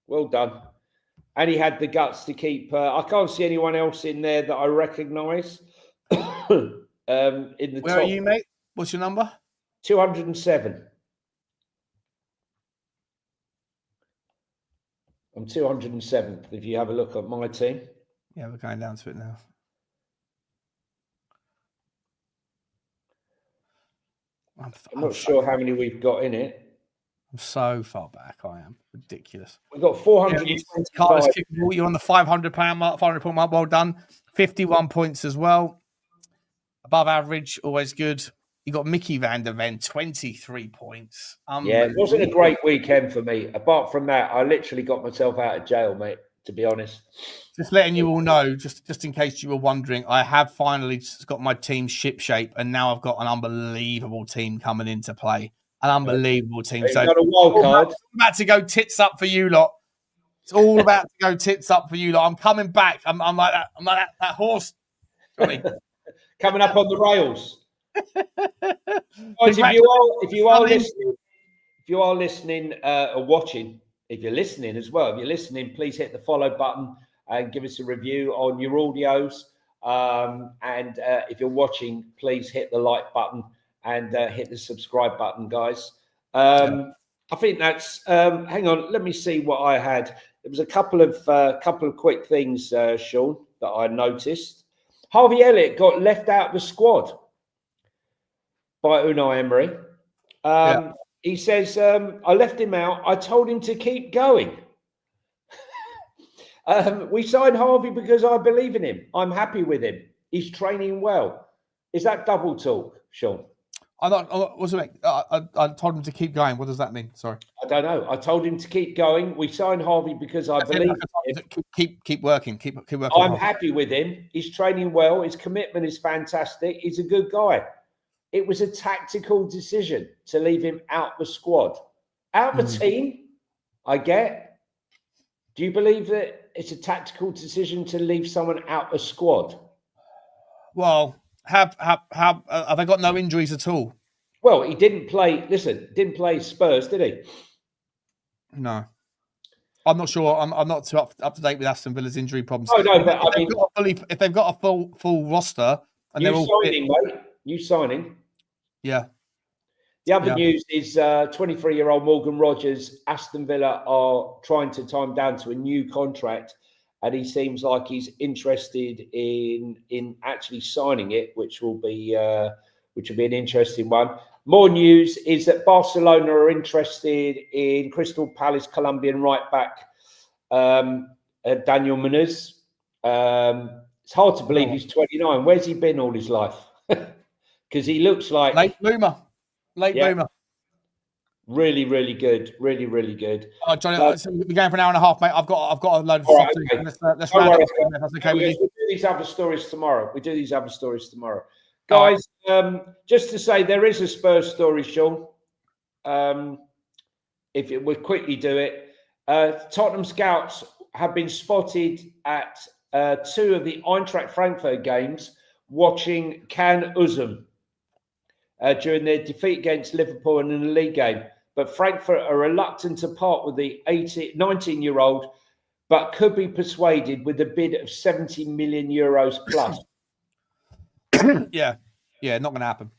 Well done. And he had the guts to keep. I can't see anyone else in there that I recognise. In the Where top. are you, mate? What's your number? 207. I'm 207th if you have a look at my team. Yeah, we're going down to it now. I'm not sure how many we've got in it. I'm so far back. I am ridiculous. We've got 425. You're on the £500 mark, £500 mark. Well done. 51 points as well. Above average, always good. You got Mickey van der Ven, 23 points. Yeah, it wasn't a great weekend for me. Apart from that, I literally got myself out of jail, mate, to be honest. Just letting you all know, just in case you were wondering, I have finally got my team shipshape, and now I've got an unbelievable team coming into play. An unbelievable team. So got a wild card. It's about to go tits up for you lot. It's all about to go tits up for you lot. I'm coming back. I'm like that. I'm like that horse. Johnny. Coming up on the rails. Guys, if you are listening or watching, if you're listening as well, if you're listening, please hit the follow button and give us a review on your audios. And if you're watching, please hit the like button and hit the subscribe button, guys. I think that's. Hang on, let me see what I had. There was a couple of quick things, Sean, that I noticed. Harvey Elliott got left out of the squad by Unai Emery. He says, I left him out. I told him to keep going. We signed Harvey because I believe in him. I'm happy with him. He's training well. Is that double talk, Sean? I told him to keep going. What does that mean? Sorry. I don't know. I told him to keep going. We signed Harvey because I believe in him. Keep working. Keep working. I'm happy with him. He's training well. His commitment is fantastic. He's a good guy. It was a tactical decision to leave him out the squad. Out the team, I get. Do you believe that it's a tactical decision to leave someone out the squad? Well, have they got no injuries at all? Well, he didn't play. Listen, didn't play Spurs, did he? No, I'm not sure. I'm not too up to date with Aston Villa's injury problems. Oh no, but if they've got a full roster and they're all signing, mate. You signing? Yeah. The other news is 23-year-old Morgan Rogers. Aston Villa are trying to tie him down to a new contract. And he seems like he's interested in actually signing it, which will be an interesting one. More news is that Barcelona are interested in Crystal Palace Colombian right back Daniel Munoz. It's hard to believe he's 29. Where's he been all his life? Because he looks like late bloomer. Really, really good. Really, really good. Oh, Johnny, we're going for an hour and a half, mate. I've got a load of stuff to do. Let's round up. That's okay with you. We'll do these other stories tomorrow. Guys, just to say, there is a Spurs story, Sean. If it would quickly do it. Tottenham scouts have been spotted at 2 of the Eintracht Frankfurt games watching Can Uzum during their defeat against Liverpool in the league game. but Frankfurt are reluctant to part with the 19-year-old, but could be persuaded with a bid of 70 million euros plus. Yeah, not going to happen.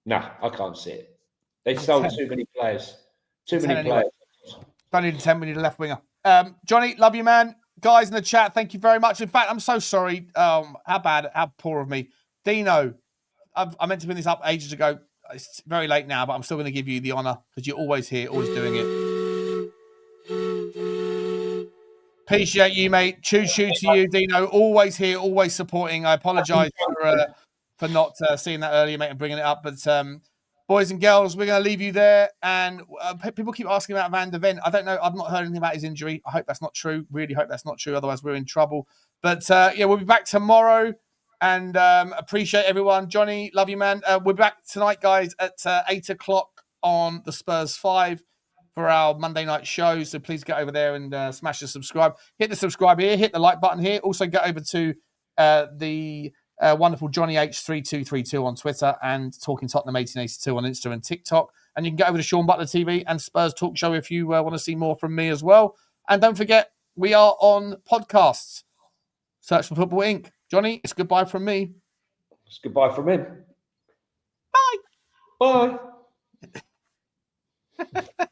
No, I can't see it. They sold 10. too many players. Too 10 many anyway. players. Don't need a 10, we need a left winger. Johnny, love you, man. Guys in the chat, thank you very much. In fact, I'm so sorry. How poor of me. Dino, I meant to bring this up ages ago. It's very late now, but I'm still going to give you the honour because you're always here, always doing it. Appreciate you, mate. Choo to you, Dino. Always here, always supporting. I apologise for not seeing that earlier, mate, and bringing it up. But boys and girls, we're going to leave you there. And people keep asking about Van der Ven. I don't know. I've not heard anything about his injury. I hope that's not true. Really hope that's not true. Otherwise, we're in trouble. But yeah, we'll be back tomorrow. And appreciate everyone. Johnny, love you, man. We're back tonight, guys, at 8 o'clock on the Spurs 5 for our Monday night show. So please get over there and smash the subscribe. Hit the subscribe here. Hit the like button here. Also get over to the wonderful Johnny H3232 on Twitter and Talking Tottenham 1882 on Insta and TikTok. And you can get over to Sean Butler TV and Spurs Talk Show if you want to see more from me as well. And don't forget, we are on podcasts. Search for Football Inc. Johnny, it's goodbye from me. It's goodbye from him. Bye. Bye.